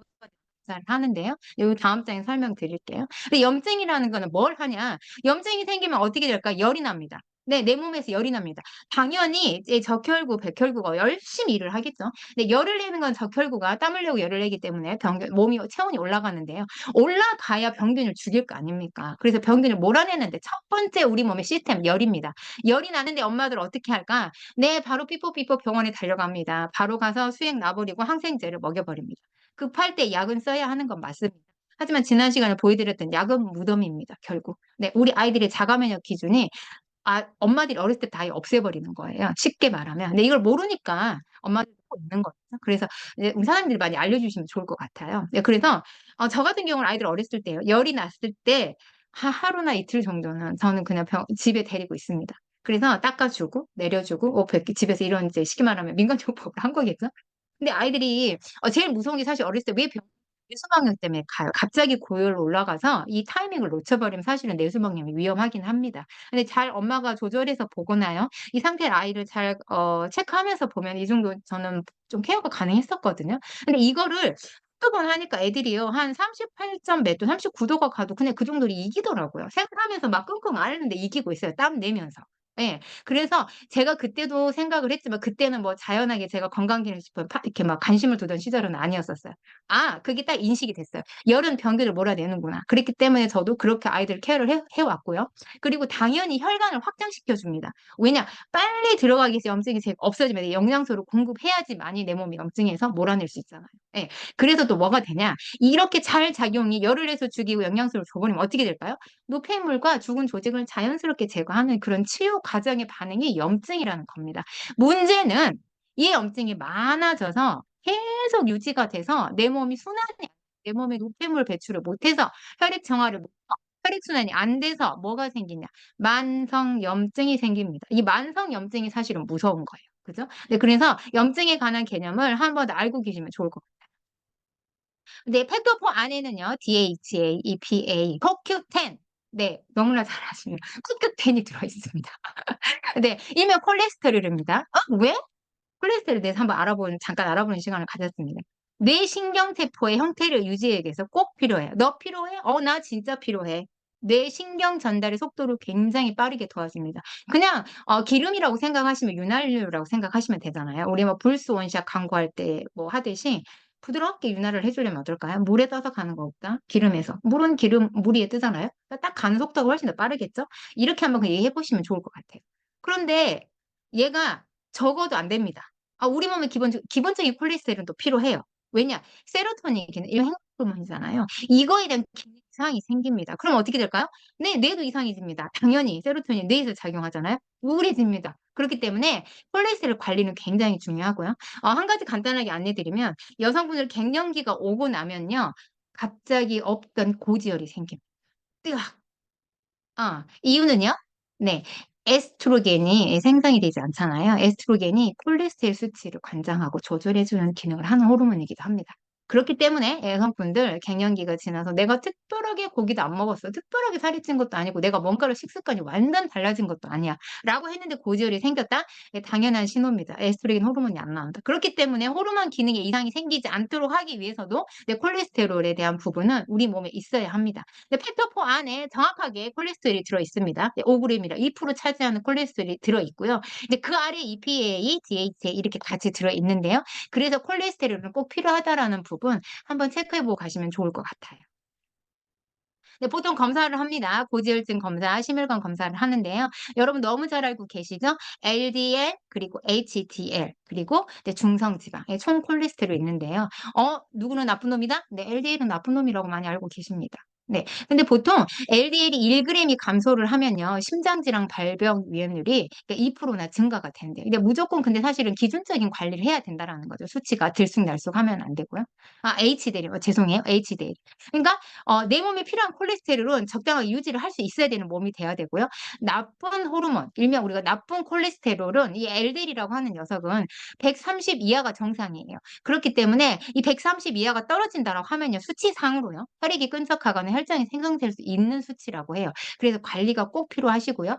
가지 하는데요. 요 다음 장에 설명드릴게요. 근데 염증이라는 거는 뭘 하냐? 염증이 생기면 어떻게 될까? 열이 납니다. 네, 내 몸에서 열이 납니다. 당연히 이제 적혈구, 백혈구가 열심히 일을 하겠죠. 근데 열을 내는 건 적혈구가 땀 흘려고 열을 내기 때문에 몸이 체온이 올라가는데요. 올라가야 병균을 죽일 거 아닙니까? 그래서 병균을 몰아내는데 첫 번째 우리 몸의 시스템 열입니다. 열이 나는데 엄마들 어떻게 할까? 네, 바로 삐뽀삐뽀 병원에 달려갑니다. 바로 가서 수액 놔버리고 항생제를 먹여버립니다. 급할 때 약은 써야 하는 건 맞습니다. 하지만 지난 시간에 보여드렸던 약은 무덤입니다, 결국. 네, 우리 아이들의 자가 면역 기준이 엄마들이 어렸을 때 다 없애버리는 거예요. 쉽게 말하면. 근데 이걸 모르니까 엄마들이 하고 있는 거죠. 그래서 이제 우리 사람들이 많이 알려주시면 좋을 것 같아요. 네, 그래서 저 같은 경우는 아이들 어렸을 때요. 열이 났을 때 하루나 이틀 정도는 저는 그냥 집에 데리고 있습니다. 그래서 닦아주고 내려주고 집에서 이런 이제 쉽게 말하면 민간요법을 한 거겠죠. 근데 아이들이 제일 무서운 게 사실 어렸을 때 왜 뇌수방염 때문에 가요. 갑자기 고열로 올라가서 이 타이밍을 놓쳐버리면 사실은 뇌수방염이 위험하긴 합니다. 근데 잘 엄마가 조절해서 보거나요. 이 상태 아이를 잘 체크하면서 보면 이 정도 저는 좀 케어가 가능했었거든요. 근데 이거를 한두 번 하니까 애들이요. 한 38점 몇 도, 39도가 가도 그냥 그 정도를 이기더라고요. 생각하면서 막 끙끙 앓는데 이기고 있어요. 땀 내면서. 예. 그래서 제가 그때도 생각을 했지만 그때는 뭐 자연하게 제가 건강기능식품 이렇게 막 관심을 두던 시절은 아니었었어요. 그게 딱 인식이 됐어요. 열은 병균을 몰아내는구나. 그렇기 때문에 저도 그렇게 아이들 케어를 해왔고요. 그리고 당연히 혈관을 확장시켜 줍니다. 왜냐? 빨리 들어가기 위해서 염증이 없어지면 영양소를 공급해야지만이 내 몸이 염증에서 몰아낼 수 있잖아요. 예. 그래서 또 뭐가 되냐? 이렇게 잘 작용이 열을 내서 죽이고 영양소를 줘버리면 어떻게 될까요? 노폐물과 죽은 조직을 자연스럽게 제거하는 그런 치유 과정의 반응이 염증이라는 겁니다. 문제는 이 염증이 많아져서 계속 유지가 돼서 내 몸에 노폐물 배출을 못해서 혈액 정화를 못해서 혈액순환이 안 돼서 뭐가 생기냐? 만성염증이 생깁니다. 이 만성염증이 사실은 무서운 거예요. 그죠? 네, 그래서 염증에 관한 개념을 한번 알고 계시면 좋을 것 같아요. 네, 팩토4 안에는요, DHA, EPA, CoQ10. 네, 너무나 잘 아시네요. CoQ10이 들어있습니다. 네, 일명 콜레스테롤입니다. 왜? 콜레스테롤에 대해서 잠깐 알아보는 시간을 가졌습니다. 뇌신경세포의 형태를 유지하기 위해서 꼭 필요해요. 너 필요해? 나 진짜 필요해. 뇌 신경 전달의 속도를 굉장히 빠르게 도와줍니다. 그냥 기름이라고 생각하시면 윤활유라고 생각하시면 되잖아요. 우리 뭐 불스 원샷 광고할 때 뭐 하듯이 부드럽게 윤활을 해 주려면 어떨까요? 물에 떠서 가는 것보다 기름에서. 물은 기름 물 위에 뜨잖아요. 그러니까 딱 가는 속도가 훨씬 더 빠르겠죠? 이렇게 한번 그 얘기해 보시면 좋을 것 같아요. 그런데 얘가 적어도 안 됩니다. 우리 몸에 기본적인 콜레스테롤도 필요해요. 왜냐? 세로토닌은 이런 행복 호르몬이잖아요. 이거에 대한 기능 이상이 생깁니다. 그럼 어떻게 될까요? 네, 뇌도 이상해집니다. 당연히 세로토닌 뇌에서 작용하잖아요. 우울해집니다. 그렇기 때문에 콜레스테롤 관리는 굉장히 중요하고요. 한 가지 간단하게 안내 드리면 여성분들 갱년기가 오고 나면요. 갑자기 없던 고지혈이 생깁니다. 뜨악. 이유는요? 네. 에스트로겐이 생성이 되지 않잖아요. 에스트로겐이 콜레스테롤 수치를 관장하고 조절해 주는 기능을 하는 호르몬이기도 합니다. 그렇기 때문에 여성분들 갱년기가 지나서 '내가 특별하게 고기도 안 먹었어. 특별하게 살이 찐 것도 아니고 내가 뭔가를 식습관이 완전 달라진 것도 아니야.'라고 했는데 고지혈이 생겼다? 예, 당연한 신호입니다. 에스트로겐 호르몬이 안 나온다. 그렇기 때문에 호르몬 기능에 이상이 생기지 않도록 하기 위해서도 내 콜레스테롤에 대한 부분은 우리 몸에 있어야 합니다. 근데 팩토4 안에 정확하게 콜레스테롤이 들어 있습니다. 네, 5g이라 2% 차지하는 콜레스테롤이 들어 있고요. 근데 그 아래 EPA, DHA 이렇게 같이 들어 있는데요. 그래서 콜레스테롤은 꼭 필요하다라는 부분 한번 체크해 보고 가시면 좋을 것 같아요. 네, 보통 검사를 합니다. 고지혈증 검사, 심혈관 검사를 하는데요. 여러분 너무 잘 알고 계시죠? LDL 그리고 HDL 그리고 이제 중성지방, 총 콜레스테롤이 있는데요. 누구는 나쁜 놈이다? 네, LDL은 나쁜 놈이라고 많이 알고 계십니다. 네. 근데 보통 LDL이 1g이 감소를 하면요. 심장질환 발병 위험률이 2%나 증가가 된대요. 근데 무조건 근데 사실은 기준적인 관리를 해야 된다라는 거죠. 수치가 들쑥날쑥하면 안 되고요. HDL, 죄송해요. HDL. 그러니까 내 몸에 필요한 콜레스테롤은 적당하게 유지를 할 수 있어야 되는 몸이 돼야 되고요. 나쁜 호르몬, 일명 우리가 나쁜 콜레스테롤은 이 LDL이라고 하는 녀석은 130 이하가 정상이에요. 그렇기 때문에 이 130 이하가 떨어진다라고 하면요. 수치상으로요. 혈액이 끈적하거나 혈장이 생성될 수 있는 수치라고 해요. 그래서 관리가 꼭 필요하시고요.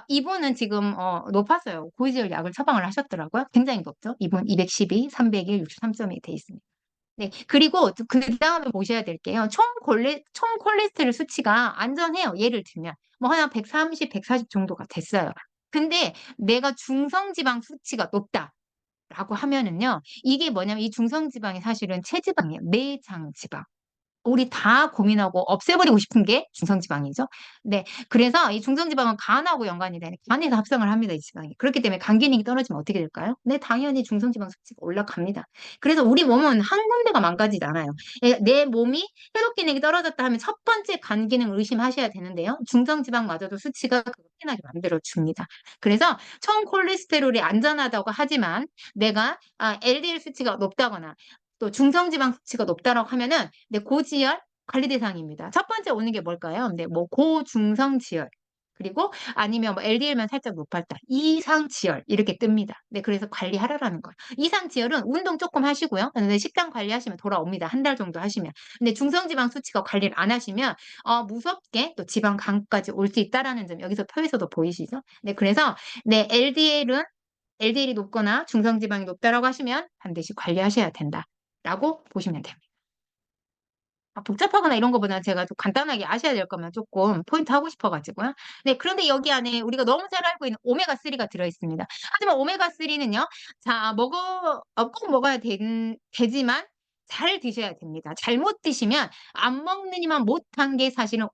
이분은 지금 높았어요. 고지혈 약을 처방을 하셨더라고요. 굉장히 높죠. 이분 212, 301, 63점이 돼 있습니다. 네. 그리고 그다음에 보셔야 될 게요. 총 콜레스테롤 수치가 안전해요. 예를 들면 뭐 한 130, 140 정도가 됐어요. 근데 내가 중성지방 수치가 높다라고 하면은요. 이게 뭐냐면 이 중성지방이 사실은 체지방이에요. 내장 지방. 우리 다 고민하고 없애버리고 싶은 게 중성지방이죠. 네. 그래서 이 중성지방은 간하고 연관이 되는 간에서 합성을 합니다, 이 지방이. 그렇기 때문에 간 기능이 떨어지면 어떻게 될까요? 네, 당연히 중성지방 수치가 올라갑니다. 그래서 우리 몸은 한 군데가 망가지지 않아요. 내 몸이 해독 기능이 떨어졌다 하면 첫 번째 간 기능을 의심하셔야 되는데요. 중성지방마저도 수치가 급격하게 만들어 줍니다. 그래서 총 콜레스테롤이 안전하다고 하지만 내가 LDL 수치가 높다거나 또 중성지방 수치가 높다라고 하면은 네, 고지혈 관리 대상입니다. 첫 번째 오는 게 뭘까요? 네, 뭐 고중성지혈 그리고 아니면 뭐 LDL만 살짝 높았다. 이상지혈 이렇게 뜹니다. 네, 그래서 관리하라라는 거예요. 이상지혈은 운동 조금 하시고요. 근데 식단 관리하시면 돌아옵니다. 한 달 정도 하시면. 근데 중성지방 수치가 관리를 안 하시면 무섭게 또 지방 간까지 올 수 있다라는 점 여기서 표에서도 보이시죠? 네, 그래서 네, LDL이 높거나 중성지방이 높다라고 하시면 반드시 관리하셔야 된다라고 보시면 됩니다. 복잡하거나 이런 거보다는 제가 좀 간단하게 아셔야 될 것만 쪼끔 포인트 하고 싶어 가지고요. 네, 그런데 여기 안에 우리가 너무 잘 알고 있는 오메가3가 들어 있습니다. 하지만 오메가3는요. 자, 꼭 먹어야 되지만 잘 드셔야 됩니다. 잘못 드시면 안 먹느니만 못한 게 사실은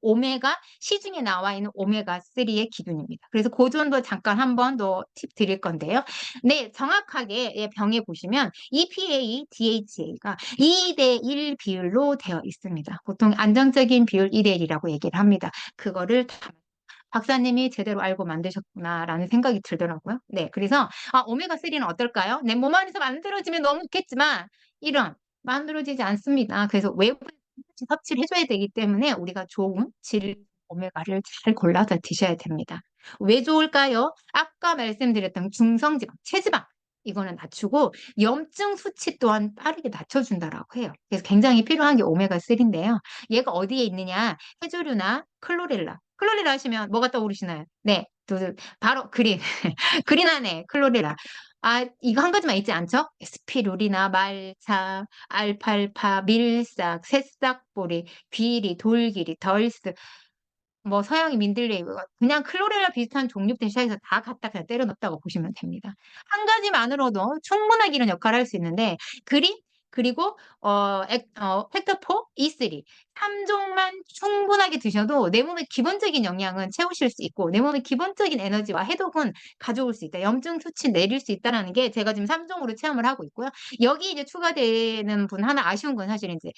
시중에 나와 있는 오메가3의 기준입니다. 그래서 고 정도 잠깐 한 번 더 팁 드릴 건데요. 네, 정확하게 병에 보시면 EPA, DHA가 2대 1 비율로 되어 있습니다. 보통 안정적인 비율 2대 1이라고 얘기를 합니다. 그거를 다 박사님이 제대로 알고 만드셨구나라는 생각이 들더라고요. 네, 그래서 오메가3는 어떨까요? 내 몸 안에서 만들어지면 너무 좋겠지만 이런 만들어지지 않습니다. 그래서 외부에서 섭취를 해줘야 되기 때문에 우리가 좋은 질 오메가를 잘 골라서 드셔야 됩니다. 왜 좋을까요? 아까 말씀드렸던 중성지방, 체지방 이거는 낮추고 염증 수치 또한 빠르게 낮춰준다라고 해요. 그래서 굉장히 필요한 게 오메가3인데요. 얘가 어디에 있느냐? 해조류나 클로렐라 하시면 뭐가 떠오르시나요? 네, 바로 그린. 그린 안에 클로렐라. 이거 한 가지만 있지 않죠? 스피루리나 말차, 알팔파, 밀싹, 새싹보리, 귀리, 돌기리, 덜스. 뭐 서양의 민들레이브 그냥 클로렐라 비슷한 종류들 사이에서 다 갖다 그냥 때려 넣었다고 보시면 됩니다. 한 가지만으로도 충분하게 이런 역할을 할 수 있는데 그린 그리고 팩터 4, E3 3 종만 충분하게 드셔도 내 몸의 기본적인 영양은 채우실 수 있고 내 몸의 기본적인 에너지와 해독은 가져올 수 있다. 염증 수치 내릴 수 있다라는 게 제가 지금 3 종으로 체험을 하고 있고요. 여기 이제 추가되는 분 하나 아쉬운 건 사실은 이제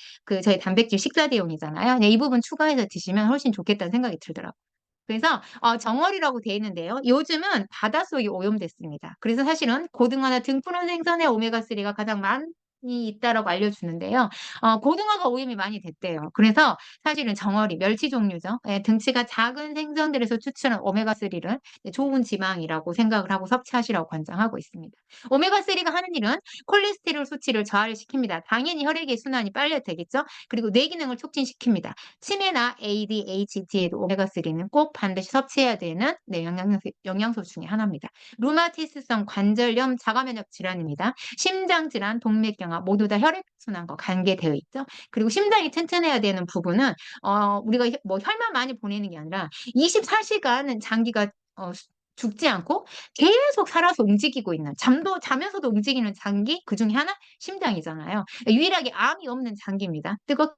저희 단백질 식사 대용이잖아요. 네, 이 부분 추가해서 드시면 훨씬 좋겠다는 생각이 들더라고요. 그래서 정어리라고 돼 있는데요. 요즘은 바닷속이 오염됐습니다. 그래서 사실은 고등어나 등푸른 생선의 오메가3가 가장 많이 있다라고 알려주는데요. 고등어가 오염이 많이 됐대요. 그래서 사실은 정어리, 멸치 종류죠. 예, 등치가 작은 생선들에서 추출한 오메가3를 좋은 지방이라고 생각을 하고 섭취하시라고 권장하고 있습니다. 오메가3가 하는 일은 콜레스테롤 수치를 저하를 시킵니다. 당연히 혈액의 순환이 빨리 되겠죠. 그리고 뇌 기능을 촉진시킵니다. 치매나 ADHD에도 오메가3는 꼭 반드시 섭취해야 되는 네, 영양소 중에 하나입니다. 루마티스성 관절염 자가면역 질환입니다. 심장 질환, 동맥경화 모두 다 혈액순환과 관계되어 있죠. 그리고 심장이 튼튼해야 되는 부분은 우리가 뭐 혈만 많이 보내는 게 아니라 24시간은 장기가 죽지 않고 계속 살아서 움직이고 있는 자면서도 움직이는 장기 그중에 하나 심장이잖아요. 유일하게 암이 없는 장기입니다. 뜨겁게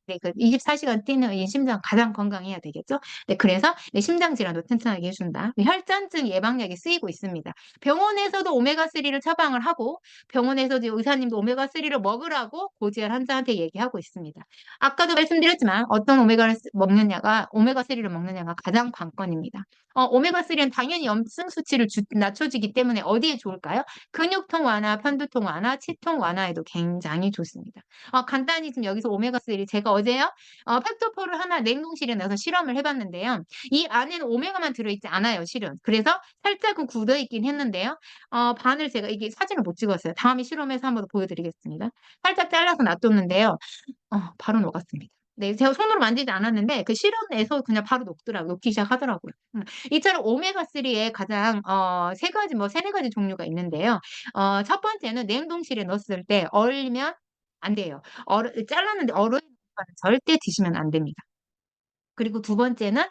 네, 24시간 뛰는 이 심장 가장 건강해야 되겠죠? 네, 그래서 네, 심장 질환도 튼튼하게 해준다. 네, 혈전증 예방약이 쓰이고 있습니다. 병원에서도 오메가3를 처방을 하고 병원에서도 의사님도 오메가3를 먹으라고 고지혈 환자한테 얘기하고 있습니다. 아까도 말씀드렸지만 어떤 오메가3를 먹느냐가 가장 관건입니다. 오메가3는 당연히 염증 수치를 낮춰주기 때문에 어디에 좋을까요? 근육통 완화, 편두통 완화, 치통 완화에도 굉장히 좋습니다. 간단히 지금 여기서 오메가3 제가 어제요 팩토4를 하나 냉동실에 넣어서 실험을 해봤는데요. 이 안에는 오메가만 들어있지 않아요, 실은. 그래서 살짝은 굳어있긴 했는데요. 반을 제가 이게 사진을 못 찍었어요. 다음에 실험해서 한번 더 보여드리겠습니다. 살짝 잘라서 놔뒀는데요. 바로 녹았습니다. 네, 제가 손으로 만지지 않았는데 그 실온에서 그냥 바로 녹기 시작하더라고요. 이처럼 오메가3에 가장 세 가지 뭐 세네 가지 종류가 있는데요. 첫 번째는 냉동실에 넣었을 때 얼리면 안 돼요. 잘랐는데 얼은 절대 드시면 안 됩니다. 그리고 두 번째는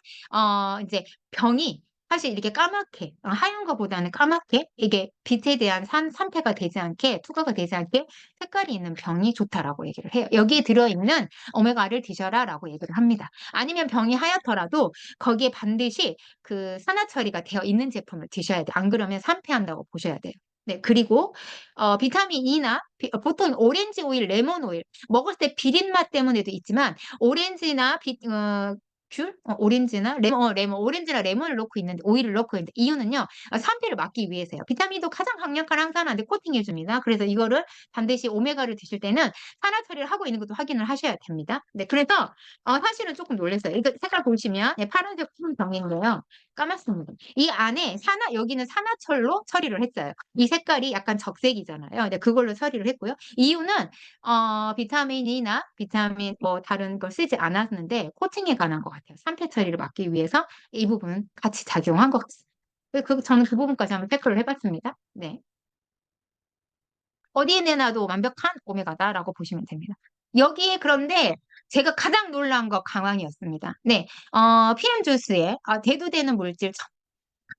이제 병이 사실 이렇게 까맣게 하얀 거보다는 까맣게 이게 빛에 대한 산패가 되지 않게 투과가 되지 않게 색깔이 있는 병이 좋다라고 얘기를 해요. 여기에 들어있는 오메가를 드셔라라고 얘기를 합니다. 아니면 병이 하얗더라도 거기에 반드시 그 산화 처리가 되어 있는 제품을 드셔야 돼요. 안 그러면 산패한다고 보셔야 돼요. 네, 그리고 비타민 E나 보통 오렌지 오일, 레몬 오일 먹을 때 비린 맛 때문에도 있지만 오렌지나 귤? 오렌지나 오렌지나 레몬을 넣고 있는데 오일을 넣고 있는데 이유는요. 산패를 막기 위해서요. 비타민도 가장 강력한 항산화제 코팅해 줍니다. 그래서 이거를 반드시 오메가를 드실 때는 산화 처리를 하고 있는 것도 확인을 하셔야 됩니다. 네, 그래서 사실은 조금 놀랐어요. 이거 색깔 보시면 네, 파란색 푸른 병인데요. 까맣습니다. 이 안에 여기는 산화철로 처리를 했어요. 이 색깔이 약간 적색이잖아요. 네, 그걸로 처리를 했고요. 이유는 비타민이나 비타민 뭐 다른 걸 쓰지 않았는데 코팅에 관한 것 같아요. 산패 처리를 막기 위해서 이 부분 같이 작용한 것 같습니다. 저는 그 부분까지 한번 체크를 해봤습니다. 네. 어디에 내놔도 완벽한 오메가다라고 보시면 됩니다. 여기에 그런데 제가 가장 놀란 거 강황이었습니다. 네, PM 주스에 대두되는 물질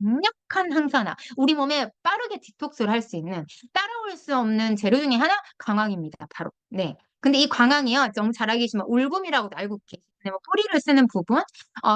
강력한 항산화, 우리 몸에 빠르게 디톡스를 할 수 있는 따라올 수 없는 재료 중에 하나 강황입니다. 바로. 네. 근데 이 강황이요. 너무 잘 알겠지만 울금이라고도 알고 계시네요. 뭐 뿌리를 쓰는 부분.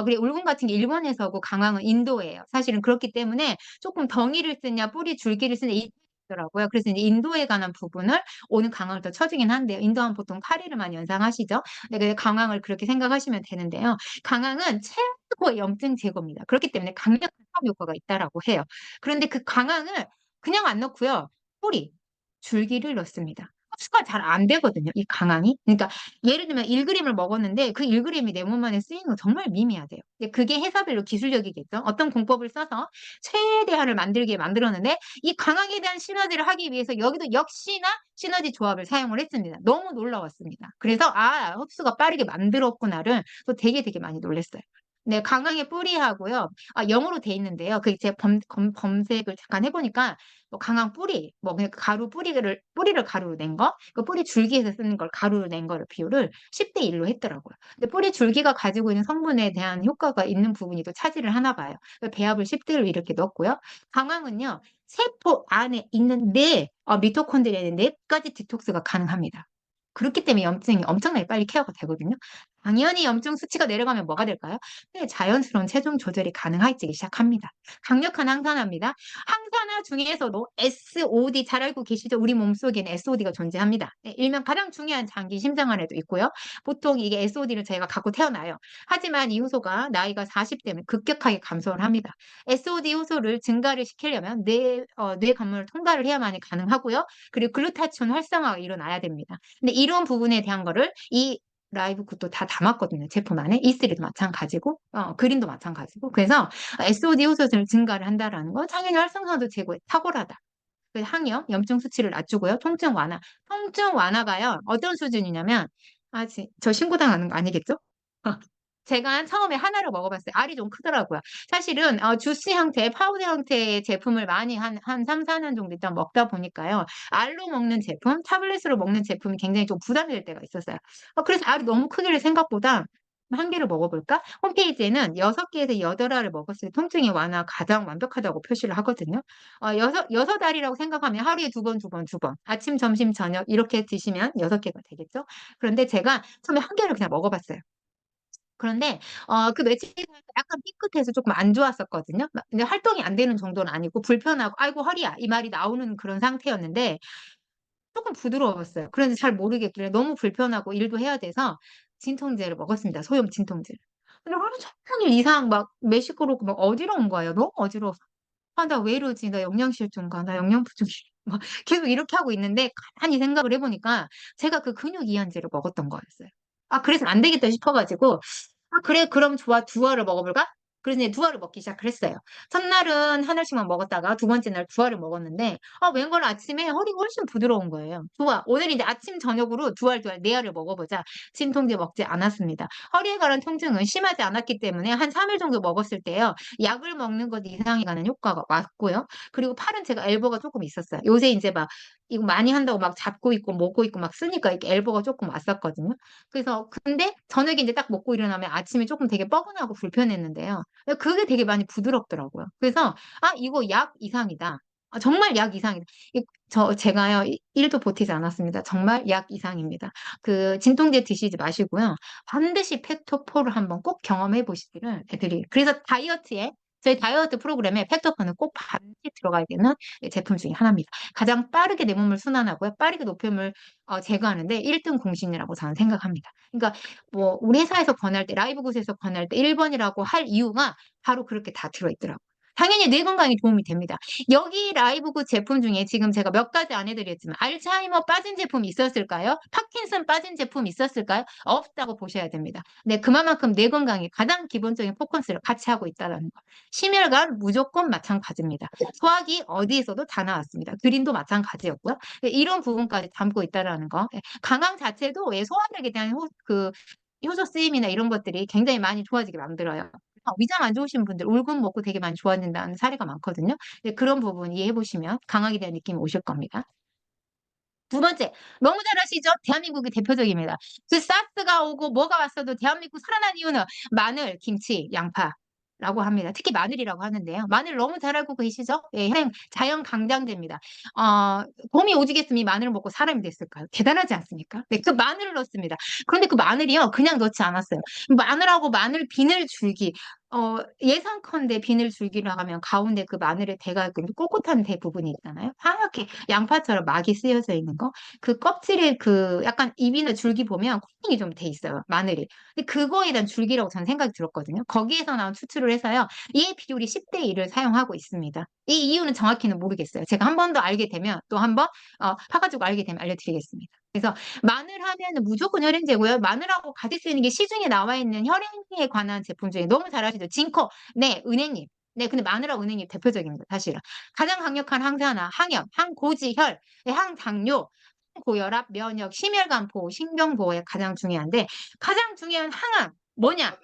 그리고 울금 같은 게 일본에서 오고 강황은 인도예요. 사실은 그렇기 때문에 조금 덩이를 쓰냐 뿌리 줄기를 쓰냐 이 더라고요. 그래서 이제 인도에 관한 부분을 오는 강황을 더 쳐주긴 한데요. 인도하면 보통 카리를 많이 연상하시죠? 네, 그래서 강황을 그렇게 생각하시면 되는데요. 강황은 최고의 염증 제거입니다. 그렇기 때문에 강력한 화학 효과가 있다라고 해요. 그런데 그 강황을 그냥 안 넣고요. 뿌리, 줄기를 넣습니다. 흡수가 잘 안 되거든요, 이 강황이. 그러니까 예를 들면 1g을 먹었는데 그 1g이 내 몸 안에 쓰이는 건 정말 미미하대요. 근데 그게 회사별로 기술력이겠죠. 어떤 공법을 써서 최대한을 만들게 만들었는데 이 강황에 대한 시너지를 하기 위해서 여기도 역시나 시너지 조합을 사용을 했습니다. 너무 놀라웠습니다. 그래서 흡수가 빠르게 만들었구나를 또 되게 많이 놀랐어요. 네, 강황의 뿌리하고요. 아, 영어로 돼 있는데요. 그 제가 검색을 잠깐 해보니까 뭐 강황 뿌리, 뭐 그냥 뿌리를 가루로 낸 거, 그 뿌리 줄기에서 쓰는 걸 가루로 낸 거를 비율을 10대 1로 했더라고요. 근데 뿌리 줄기가 가지고 있는 성분에 대한 효과가 있는 부분이 또 차지를 하나 봐요. 그래서 배합을 10대 1로 이렇게 넣었고요. 강황은요, 세포 안에 있는 미토콘드리아의 네 가지 디톡스가 가능합니다. 그렇기 때문에 염증이 엄청나게 빨리 케어가 되거든요. 당연히 염증 수치가 내려가면 뭐가 될까요? 네, 자연스러운 체중 조절이 가능해지기 시작합니다. 강력한 항산화입니다. 항산화 중에서도 SOD 잘 알고 계시죠? 우리 몸속에는 SOD가 존재합니다. 네, 일명 가장 중요한 장기 심장안에도 있고요. 보통 이게 SOD를 저희가 갖고 태어나요. 하지만 이 효소가 나이가 40대면 급격하게 감소를 합니다. SOD 효소를 증가를 시키려면 뇌 관문을 통과를 해야만이 가능하고요. 그리고 글루타치온 활성화가 일어나야 됩니다. 근데 이런 부분에 대한 거를 이 라이브 굿도 다 담았거든요. 제품 안에. E3도 마찬가지고, 그린도 마찬가지고. 그래서 SOD 효소를 증가를 한다라는 거, 당연히 활성산도 제고에 탁월하다. 그래서 항염, 염증 수치를 낮추고요. 통증 완화. 통증 완화가요. 어떤 수준이냐면, 저 신고당하는 거 아니겠죠? 제가 처음에 하나를 먹어봤어요. 알이 좀 크더라고요. 사실은 주스 형태, 파우더 형태의 제품을 많이 한 3, 4년 정도 일단 먹다 보니까요. 알로 먹는 제품, 타블렛으로 먹는 제품이 굉장히 좀 부담이 될 때가 있었어요. 그래서 알이 너무 크기를 생각보다 한 개를 먹어볼까? 홈페이지에는 6개에서 8알을 먹었을 때 통증의 완화 가장 완벽하다고 표시를 하거든요. 여섯 알이라고 생각하면 하루에 두 번, 두 번, 두 번. 아침, 점심, 저녁 이렇게 드시면 6개가 되겠죠? 그런데 제가 처음에 한 개를 그냥 먹어봤어요. 그런데 그 며칠 전에 약간 삐끗해서 조금 안 좋았었거든요. 근데 활동이 안 되는 정도는 아니고 불편하고 아이고 허리야 이 말이 나오는 그런 상태였는데 조금 부드러웠어요. 그런데 잘 모르겠길래 너무 불편하고 일도 해야 돼서 진통제를 먹었습니다. 소염 진통제. 근데 하루 종일 이상 막 메시꺼렇고 막 어지러운 거예요. 너무 어지러워서. 아, 나 왜 이러지? 나 영양실조인가? 나 영양부족이 막 계속 이렇게 하고 있는데 가만히 생각을 해보니까 제가 그 근육 이완제를 먹었던 거였어요. 그래서 안 되겠다 싶어가지고 그래, 그럼 좋아. 두 알을 먹어볼까? 그래서 이제 두 알을 먹기 시작을 했어요. 첫날은 한 알씩만 먹었다가 두 번째 날 두 알을 먹었는데, 웬걸 아침에 허리가 훨씬 부드러운 거예요. 좋아. 오늘 이제 아침, 저녁으로 두 알, 두 알, 네 알을 먹어보자. 진통제 먹지 않았습니다. 허리에 관한 통증은 심하지 않았기 때문에 한 3일 정도 먹었을 때요. 약을 먹는 것 이상이 가는 효과가 왔고요. 그리고 팔은 제가 엘보가 조금 있었어요. 요새 이제 막 이거 많이 한다고 막 잡고 있고 먹고 있고 막 쓰니까 이렇게 엘보가 조금 왔었거든요. 그래서 근데 저녁에 이제 딱 먹고 일어나면 아침에 조금 되게 뻐근하고 불편했는데요. 그게 되게 많이 부드럽더라고요. 그래서 이거 약 이상이다. 정말 약 이상이다. 제가요 1도 보태지 않았습니다. 정말 약 이상입니다. 그 진통제 드시지 마시고요. 반드시 팩토포를 한번 꼭 경험해 보시기를 해드리고 그래서 저희 다이어트 프로그램에 팩토퍼는 꼭 반드시 들어가야 되는 제품 중에 하나입니다. 가장 빠르게 내 몸을 순환하고요. 빠르게 노폐물 제거하는데 1등 공신이라고 저는 생각합니다. 그러니까 뭐 우리 회사에서 권할 때 라이브굿에서 권할 때 1번이라고 할 이유가 바로 그렇게 다 들어있더라고요. 당연히 뇌 건강에 도움이 됩니다. 여기 라이브굿 제품 중에 지금 제가 몇 가지 안 해드렸지만 알츠하이머 빠진 제품 있었을까요? 파킨슨 빠진 제품 있었을까요? 없다고 보셔야 됩니다. 네, 그만큼 뇌 건강에 가장 기본적인 포커스를 같이 하고 있다는 거. 심혈관 무조건 마찬가지입니다. 소화기 어디에서도 다 나왔습니다. 그린도 마찬가지였고요. 네, 이런 부분까지 담고 있다는 거. 네, 강황 자체도 왜 소화력에 대한 효소 쓰임이나 이런 것들이 굉장히 많이 좋아지게 만들어요. 위장 안 좋으신 분들 울금 먹고 되게 많이 좋아진다는 사례가 많거든요. 네, 그런 부분 이해해 보시면 강하게 대한 느낌이 오실 겁니다. 두 번째, 너무 잘 아시죠? 대한민국이 대표적입니다. 그 사스가 오고 뭐가 왔어도 대한민국 살아난 이유는 마늘, 김치, 양파라고 합니다. 특히 마늘이라고 하는데요. 마늘 너무 잘 알고 계시죠? 예, 자연 강장제입니다. 곰이 오지겠으면 이 마늘을 먹고 사람이 됐을까요? 대단하지 않습니까? 네, 그 마늘을 넣습니다. 그런데 그 마늘이요, 그냥 넣지 않았어요. 마늘하고 마늘 비늘 줄기, 예상컨대 비늘 줄기를 하면 가운데 그 마늘의 대가 그 꼿꼿한 대 부분이 있잖아요. 하얗게 양파처럼 막이 쓰여져 있는 거. 그 껍질에 그 약간 잎이나 줄기 보면 코팅이 좀 돼 있어요. 마늘이. 근데 그거에 대한 줄기라고 저는 생각이 들었거든요. 거기에서 나온 추출을 해서요. 이 비율이 10대 1을 사용하고 있습니다. 이 이유는 정확히는 모르겠어요. 제가 한 번 더 알게 되면 또 한 번 파가지고 알게 되면 알려드리겠습니다. 그래서 마늘 하면은 무조건 혈행제고요. 마늘하고 같이 쓰이는 게 시중에 나와 있는 혈행에 관한 제품 중에 너무 잘 아시죠? 징커, 네, 은행잎. 네, 근데 마늘하고 은행잎 대표적입니다. 사실은. 가장 강력한 항산화, 항염, 항고지혈, 네, 항당뇨, 고혈압, 면역, 심혈관 보호, 신경 보호에 가장 중요한데 가장 중요한 항암 뭐냐?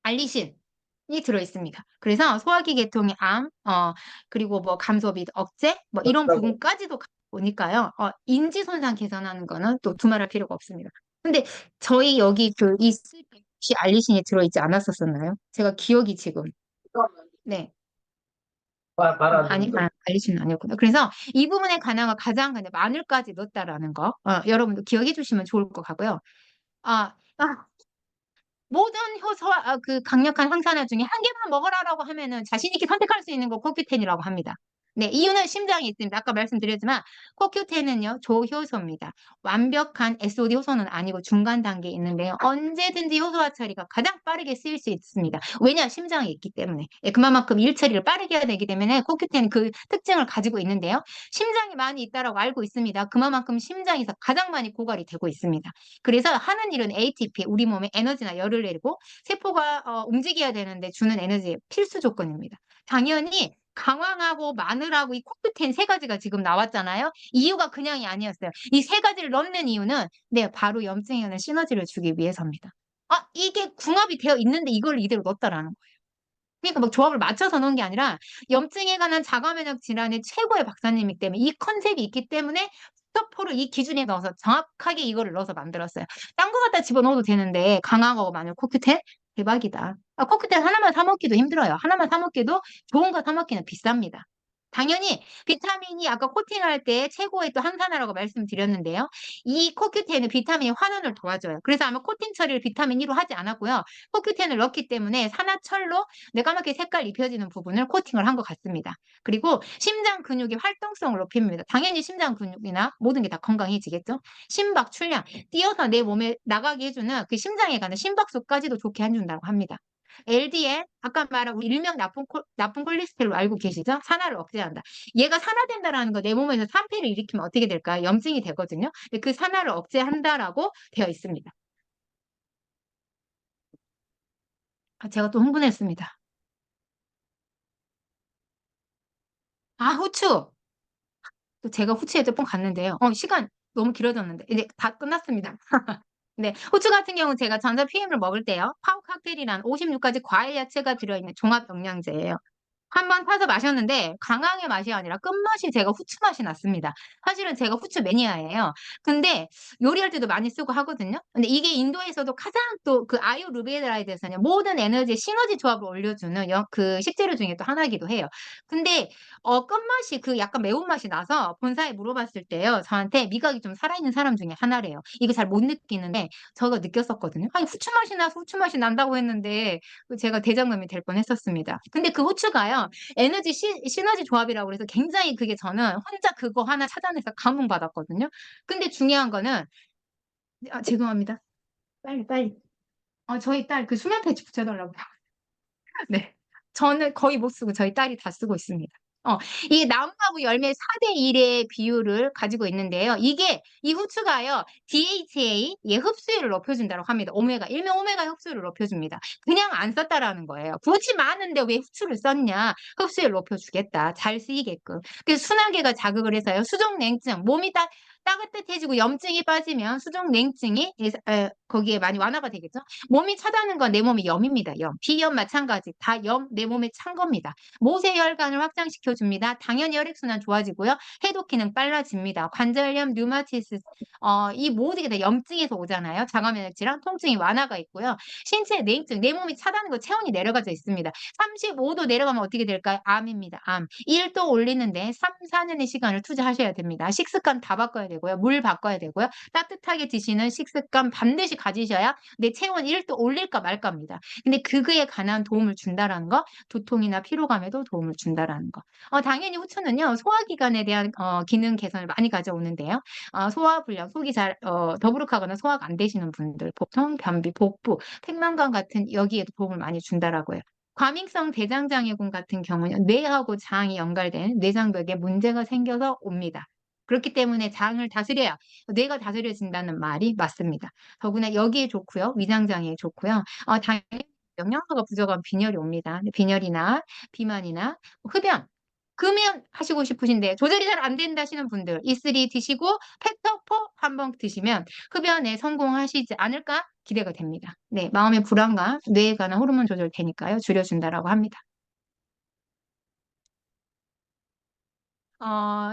알리신이 들어있습니다. 그래서 소화기 계통의 암, 그리고 뭐 감소비 억제, 뭐 이런 부분까지도 보니까요. 인지 손상 개선하는 거는 또 두말할 필요가 없습니다. 근데 저희 여기 그 이슬 혹시 알리신이 들어있지 않았었나요? 제가 기억이 지금. 네. 아니, 알리신은 아니었구나. 그래서 이 부분에 관한 거 가장 그냥 마늘까지 넣었다라는 거, 여러분도 기억해 주시면 좋을 것 같고요. 아, 모든 효소와 그 강력한 항산화 중에 한 개만 먹어라라고 하면은 자신 있게 선택할 수 있는 거 코큐텐이라고 합니다. 네, 이유는 심장에 있습니다. 아까 말씀드렸지만 코큐텐은요 조효소입니다. 완벽한 SOD 효소는 아니고 중간 단계에 있는데요. 언제든지 효소화 처리가 가장 빠르게 쓰일 수 있습니다. 왜냐? 심장에 있기 때문에. 예, 그만큼 일 처리를 빠르게 해야 되기 때문에 코큐텐은 그 특징을 가지고 있는데요. 심장이 많이 있다라고 알고 있습니다. 그만큼 심장에서 가장 많이 고갈이 되고 있습니다. 그래서 하는 일은 ATP, 우리 몸에 에너지나 열을 내리고 세포가 움직여야 되는데 주는 에너지의 필수 조건입니다. 당연히 강황하고 마늘하고 이 코큐텐 세 가지가 지금 나왔잖아요. 이유가 그냥이 아니었어요. 이 세 가지를 넣는 이유는 네, 바로 염증에 관한 시너지를 주기 위해서입니다. 이게 궁합이 되어 있는데 이걸 이대로 넣었다라는 거예요. 그러니까 막 조합을 맞춰서 넣은 게 아니라 염증에 관한 자가 면역 질환의 최고의 박사님이기 때문에 이 컨셉이 있기 때문에 스토포를 이 기준에 넣어서 정확하게 이거를 넣어서 만들었어요. 딴 거 갖다 집어넣어도 되는데 강하고 마늘 코큐텐 대박이다. 코큐텐 하나만 사 먹기도 힘들어요. 하나만 사 먹기도 좋은 거 사 먹기는 비쌉니다. 당연히 비타민이 아까 코팅할 때 최고의 또 항산화라고 말씀드렸는데요. 이 코큐텐은 비타민 환원을 도와줘요. 그래서 아마 코팅 처리를 비타민 2로 하지 않았고요. 코큐텐을 넣기 때문에 산화철로 내까맣게 색깔 입혀지는 부분을 코팅을 한 것 같습니다. 그리고 심장 근육의 활동성을 높입니다. 당연히 심장 근육이나 모든 게 다 건강해지겠죠. 심박, 출량, 뛰어서 내 몸에 나가게 해주는 그 심장에 가는 심박수까지도 좋게 해준다고 합니다. LDL, 아까 말한 우리 일명 나쁜 콜레스테롤 알고 계시죠? 산화를 억제한다. 얘가 산화된다라는 거 내 몸에서 산패를 일으키면 어떻게 될까요? 염증이 되거든요. 근데 그 산화를 억제한다라고 되어 있습니다. 제가 또 흥분했습니다. 후추. 또 제가 후추에 몇 번 갔는데요. 시간 너무 길어졌는데 이제 다 끝났습니다. 네, 후추 같은 경우는 제가 전자 PM을 먹을 때요. 파우 칵테일이란 56가지 과일 야채가 들어있는 종합 영양제예요. 한 번 타서 마셨는데 강황의 맛이 아니라 끝맛이 제가 후추 맛이 났습니다. 사실은 제가 후추 매니아예요. 근데 요리할 때도 많이 쓰고 하거든요. 근데 이게 인도에서도 가장 또 그 아유르베다에 대해서는 모든 에너지 시너지 조합을 올려주는 그 식재료 중에 또 하나이기도 해요. 근데 끝맛이 그 약간 매운맛이 나서 본사에 물어봤을 때요. 저한테 미각이 좀 살아있는 사람 중에 하나래요. 이거 잘 못 느끼는데 저가 느꼈었거든요. 아니 후추 맛이 나서 후추 맛이 난다고 했는데 제가 대장염이 될 뻔했었습니다. 근데 그 후추가요. 에너지 시너지 조합이라고 그래서 굉장히 그게 저는 혼자 그거 하나 찾아내서 감동받았거든요. 근데 중요한 거는 죄송합니다. 빨리 빨리. 저희 딸 그 수면 패치 붙여달라고요. 네. 저는 거의 못 쓰고 저희 딸이 다 쓰고 있습니다. 이 나무하고 열매 4대 1의 비율을 가지고 있는데요. 이 후추가요, DHA, 흡수율을 높여준다고 합니다. 일명 오메가 흡수율을 높여줍니다. 그냥 안 썼다라는 거예요. 굳이 많은데 왜 후추를 썼냐? 흡수율 높여주겠다. 잘 쓰이게끔. 그래서 순하게가 자극을 해서요. 수족냉증, 몸이 따뜻해지고 염증이 빠지면 수족냉증이 거기에 많이 완화가 되겠죠. 몸이 차다는 건 내 몸이 염입니다. 염. 비염 마찬가지. 다 염, 내 몸에 찬 겁니다. 모세혈관을 확장시켜 줍니다. 당연히 혈액순환 좋아지고요. 해독 기능 빨라집니다. 관절염, 류마티스, 이 모든 게 다 염증에서 오잖아요. 자가면역 질환, 통증이 완화가 있고요. 신체 냉증, 내 몸이 차다는 거 체온이 내려가져 있습니다. 35도 내려가면 어떻게 될까요? 암입니다. 암. 1도 올리는데 3, 4년의 시간을 투자하셔야 됩니다. 식습관 다 바꿔야 되고요. 물 바꿔야 되고요. 따뜻하게 드시는 식습관 반드시 가지셔야 내 체온 1도 올릴까 말까입니다. 근데 그거에 관한 도움을 준다라는 거, 두통이나 피로감에도 도움을 준다라는 거. 당연히 후추는요, 소화기관에 대한 기능 개선을 많이 가져오는데요. 소화불량, 속이 잘 더부룩하거나 소화가 안 되시는 분들, 보통 변비, 복부, 팽만감 같은 여기에도 도움을 많이 준다라고 해요. 과민성 대장장애군 같은 경우는 뇌하고 장이 연결된 뇌장벽에 문제가 생겨서 옵니다. 그렇기 때문에 장을 다스려야 뇌가 다스려진다는 말이 맞습니다. 더구나 여기에 좋고요. 위장장애에 좋고요. 당연히 영양소가 부족한 빈혈이 옵니다. 빈혈이나 비만이나 흡연, 금연 하시고 싶으신데 조절이 잘 안 된다 하시는 분들 E3 드시고 팩터 슈퍼 한번 드시면 흡연에 성공하시지 않을까 기대가 됩니다. 네, 마음의 불안감, 뇌에 관한 호르몬 조절 되니까요. 줄여준다라고 합니다.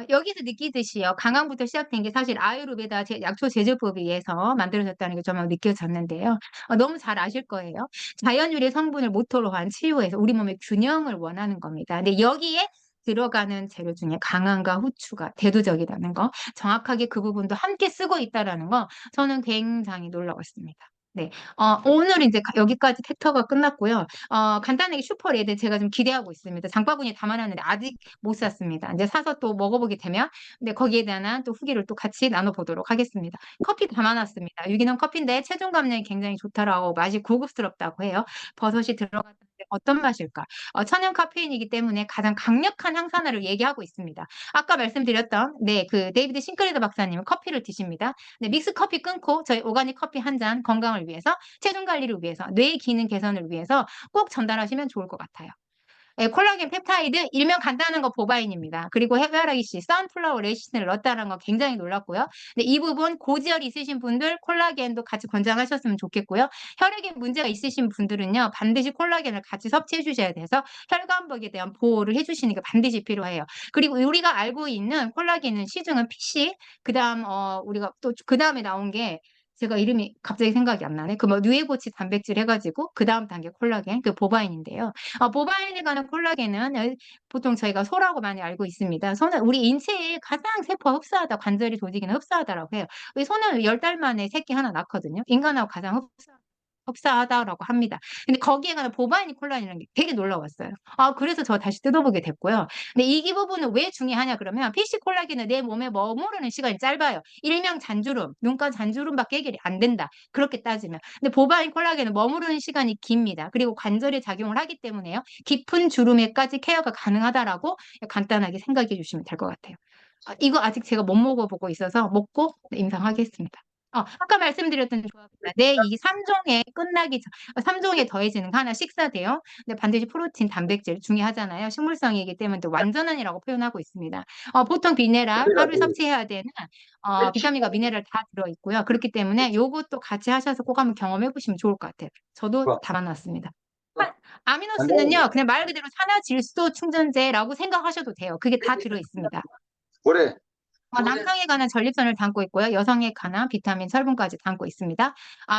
여기서 느끼듯이요. 강황부터 시작된 게 사실 아유르베다 약초 제조법에 의해서 만들어졌다는 게 정말 느껴졌는데요. 너무 잘 아실 거예요. 자연유래 성분을 모토로 한 치유에서 우리 몸의 균형을 원하는 겁니다. 근데 여기에 들어가는 재료 중에 강황과 후추가 대두적이라는 거, 정확하게 그 부분도 함께 쓰고 있다라는 거, 저는 굉장히 놀라웠습니다. 네. 오늘 이제 여기까지 챕터가 끝났고요. 간단하게 슈퍼레드 제가 좀 기대하고 있습니다. 장바구니에 담아놨는데 아직 못 샀습니다. 이제 사서 또 먹어보게 되면, 근데 거기에 대한 또 후기를 또 같이 나눠보도록 하겠습니다. 커피 담아놨습니다. 유기농 커피인데 체중 감량이 굉장히 좋다라고 맛이 고급스럽다고 해요. 버섯이 들어갔는데 어떤 맛일까? 천연 카페인이기 때문에 가장 강력한 항산화를 얘기하고 있습니다. 아까 말씀드렸던 네, 그 데이비드 싱크레더 박사님은 커피를 드십니다. 네, 믹스 커피 끊고 저희 오가닉 커피 한 잔 건강을 위해서, 체중 관리를 위해서, 뇌 기능 개선을 위해서 꼭 전달하시면 좋을 것 같아요. 예, 콜라겐 펩타이드 일명 간단한 거 보바인입니다. 그리고 해바라기 씨, 선플라워 레시틴을 넣었다는 거 굉장히 놀랐고요. 근데 이 부분 고지혈 있으신 분들 콜라겐도 같이 권장하셨으면 좋겠고요. 혈액에 문제가 있으신 분들은요, 반드시 콜라겐을 같이 섭취해 주셔야 돼서 혈관벽에 대한 보호를 해주시는 게 반드시 필요해요. 그리고 우리가 알고 있는 콜라겐은 시중은 PC, 그다음 우리가 또 그다음에 나온 게 제가 이름이 갑자기 생각이 안 나네. 그 뭐 누에보치 단백질 해가지고 그 다음 단계 콜라겐, 그 보바인인데요. 보바인에 관한 콜라겐은 보통 저희가 소라고 많이 알고 있습니다. 소는 우리 인체의 가장 세포와 흡사하다, 관절이 조직이나 흡사하다라고 해요. 우리 소는 10달 만에 새끼 하나 낳거든요. 인간하고 가장 흡사하다라고 합니다. 근데 거기에 관한 보바이닌 콜라겐이라는 게 되게 놀라웠어요. 그래서 저 다시 뜯어보게 됐고요. 근데 이 부분은 왜 중요하냐 그러면 PC 콜라겐은 내 몸에 머무르는 시간이 짧아요. 일명 잔주름, 눈가 잔주름밖에 해결이 안 된다. 그렇게 따지면. 근데 보바인 콜라겐은 머무르는 시간이 깁니다. 그리고 관절에 작용을 하기 때문에요. 깊은 주름에까지 케어가 가능하다라고 간단하게 생각해 주시면 될 것 같아요. 이거 아직 제가 못 먹어보고 있어서 먹고 임상하겠습니다. 아까 말씀드렸던 조합입니다. 네, 이 3종에 끝나기 전, 3종에 더해지는 거 하나 식사돼요. 근데 반드시 프로틴, 단백질 중요하잖아요. 식물성이기 때문에 또 완전한이라고 표현하고 있습니다. 보통 미네랄, 하루에 섭취해야 되는 비타민과 미네랄 다 들어있고요. 그렇기 때문에 요것도 같이 하셔서 꼭 한번 경험해 보시면 좋을 것 같아요. 저도 담아놨습니다. 아미노스는요, 그냥 말 그대로 산화질소 충전제라고 생각하셔도 돼요. 그게 다 들어있습니다. 그래. 남성에 관한 전립선을 담고 있고요. 여성에 관한 비타민, 철분까지 담고 있습니다.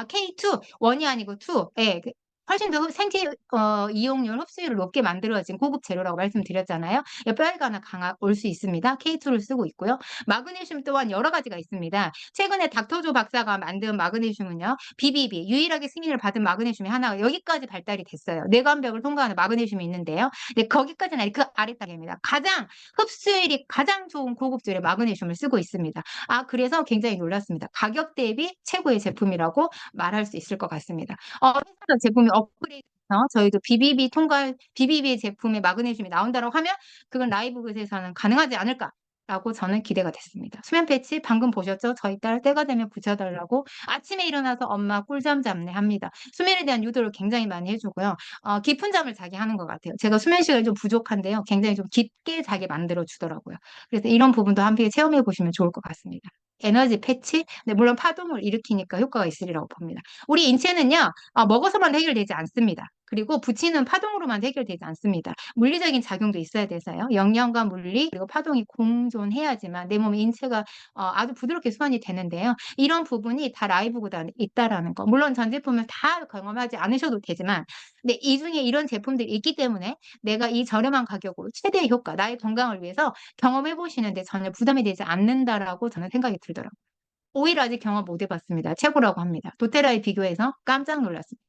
K2, 원이 아니고 2. 예, 훨씬 더 생체 이용률, 흡수율을 높게 만들어진 고급 재료라고 말씀드렸잖아요. 뼈에 관한 강화 올 수 있습니다. K2를 쓰고 있고요. 마그네슘 또한 여러 가지가 있습니다. 최근에 닥터조 박사가 만든 마그네슘은요. BBB, 유일하게 승인을 받은 마그네슘이 하나가 여기까지 발달이 됐어요. 뇌관벽을 통과하는 마그네슘이 있는데요. 근데 거기까지는 아니 그 아래딱입니다. 가장 흡수율이 가장 좋은 고급질의 마그네슘을 쓰고 있습니다. 그래서 굉장히 놀랐습니다. 가격 대비 최고의 제품이라고 말할 수 있을 것 같습니다. 회사 제품이 업그레이드해서 저희도 BBB 제품의 마그네슘이 나온다고 하면 그건 라이브 그에서는 가능하지 않을까? 라고 저는 기대가 됐습니다. 수면 패치 방금 보셨죠? 저희 딸 때가 되면 붙여달라고 아침에 일어나서 엄마 꿀잠 잡네 합니다. 수면에 대한 유도를 굉장히 많이 해주고요. 깊은 잠을 자게 하는 것 같아요. 제가 수면 시간이 좀 부족한데요. 굉장히 좀 깊게 자게 만들어 주더라고요. 그래서 이런 부분도 함께 체험해 보시면 좋을 것 같습니다. 에너지 패치, 네, 물론 파동을 일으키니까 효과가 있으리라고 봅니다. 우리 인체는요, 먹어서만 해결되지 않습니다. 그리고 붙이는 파동으로만 해결되지 않습니다. 물리적인 작용도 있어야 돼서요. 영양과 물리 그리고 파동이 공존해야지만 내 몸의 인체가 아주 부드럽게 수환이 되는데요. 이런 부분이 다 라이브보다 있다라는 거. 물론 전 제품을 다 경험하지 않으셔도 되지만, 근데 이 중에 이런 제품들이 있기 때문에 내가 이 저렴한 가격으로 최대의 효과, 나의 건강을 위해서 경험해 보시는데 전혀 부담이 되지 않는다라고 저는 생각이 들더라고요. 오일 아직 경험 못 해봤습니다. 최고라고 합니다. 도테라에 비교해서 깜짝 놀랐습니다.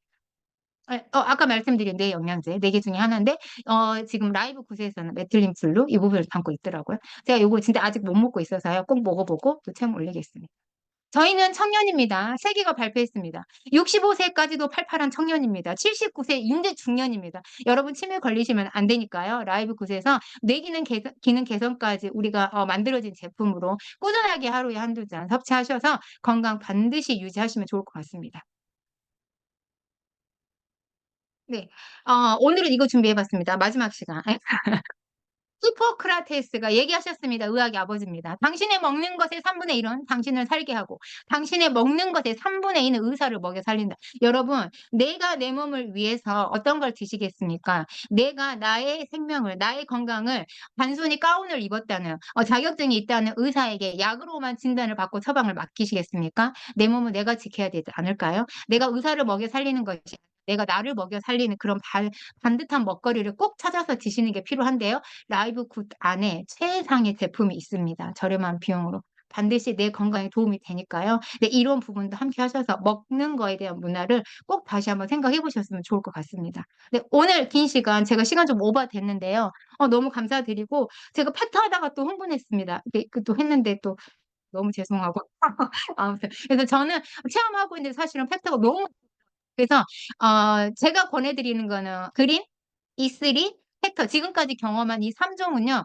아까 말씀드린 뇌 영양제 4개 중에 하나인데 지금 라이브 구스에서는 메틸린 블루 이 부분을 담고 있더라고요. 제가 요거 진짜 아직 못 먹고 있어서요. 꼭 먹어보고 또 체험 올리겠습니다. 저희는 청년입니다. 세계가 발표했습니다. 65세까지도 팔팔한 청년입니다. 79세 인대 중년입니다. 여러분 치매 걸리시면 안 되니까요. 라이브 굿에서 기능 개선까지 우리가 만들어진 제품으로 꾸준하게 하루에 한두 잔 섭취하셔서 건강 반드시 유지하시면 좋을 것 같습니다. 네. 오늘은 이거 준비해 봤습니다. 마지막 시간. 히포크라테스가 얘기하셨습니다. 의학의 아버지입니다. 당신의 먹는 것의 3분의 1은 당신을 살게 하고 당신의 먹는 것의 3분의 2는 의사를 먹여 살린다. 여러분, 내가 내 몸을 위해서 어떤 걸 드시겠습니까? 내가 나의 생명을, 나의 건강을 단순히 가운을 입었다는, 자격증이 있다는 의사에게 약으로만 진단을 받고 처방을 맡기시겠습니까? 내 몸을 내가 지켜야 되지 않을까요? 내가 의사를 먹여 살리는 것이 내가 나를 먹여 살리는 그런 반듯한 먹거리를 꼭 찾아서 드시는 게 필요한데요. 라이브 굿 안에 최상의 제품이 있습니다. 저렴한 비용으로. 반드시 내 건강에 도움이 되니까요. 네, 이런 부분도 함께 하셔서 먹는 거에 대한 문화를 꼭 다시 한번 생각해 보셨으면 좋을 것 같습니다. 네, 오늘 긴 시간, 제가 시간 좀 오버 됐는데요. 너무 감사드리고, 제가 팩트 하다가 또 흥분했습니다. 네, 그또 했는데 또 너무 죄송하고. 아무튼. 그래서 저는 체험하고 있는데 사실은 팩트가 너무, 그래서, 제가 권해드리는 거는 그린, E3, 팩터. 지금까지 경험한 이 3종은요,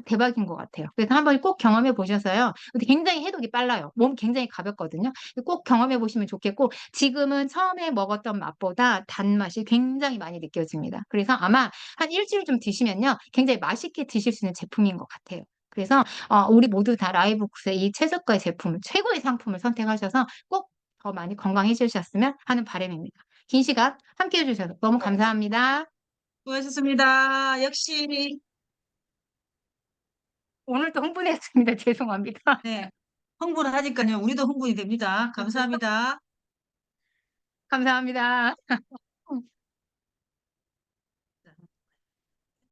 대박인 것 같아요. 그래서 한번 꼭 경험해 보셔서요. 근데 굉장히 해독이 빨라요. 몸 굉장히 가볍거든요. 꼭 경험해 보시면 좋겠고, 지금은 처음에 먹었던 맛보다 단맛이 굉장히 많이 느껴집니다. 그래서 아마 한 일주일 좀 드시면요. 굉장히 맛있게 드실 수 있는 제품인 것 같아요. 그래서, 우리 모두 다 라이브쿠스의 이 최저가의 제품을, 최고의 상품을 선택하셔서 꼭 더 많이 건강해지셨으면 하는 바람입니다. 긴 시간 함께 해주셔서 너무 감사합니다. 수고하셨습니다. 역시, 오늘도 흥분했습니다. 죄송합니다. 네. 흥분을 하니까요. 우리도 흥분이 됩니다. 감사합니다. 감사합니다.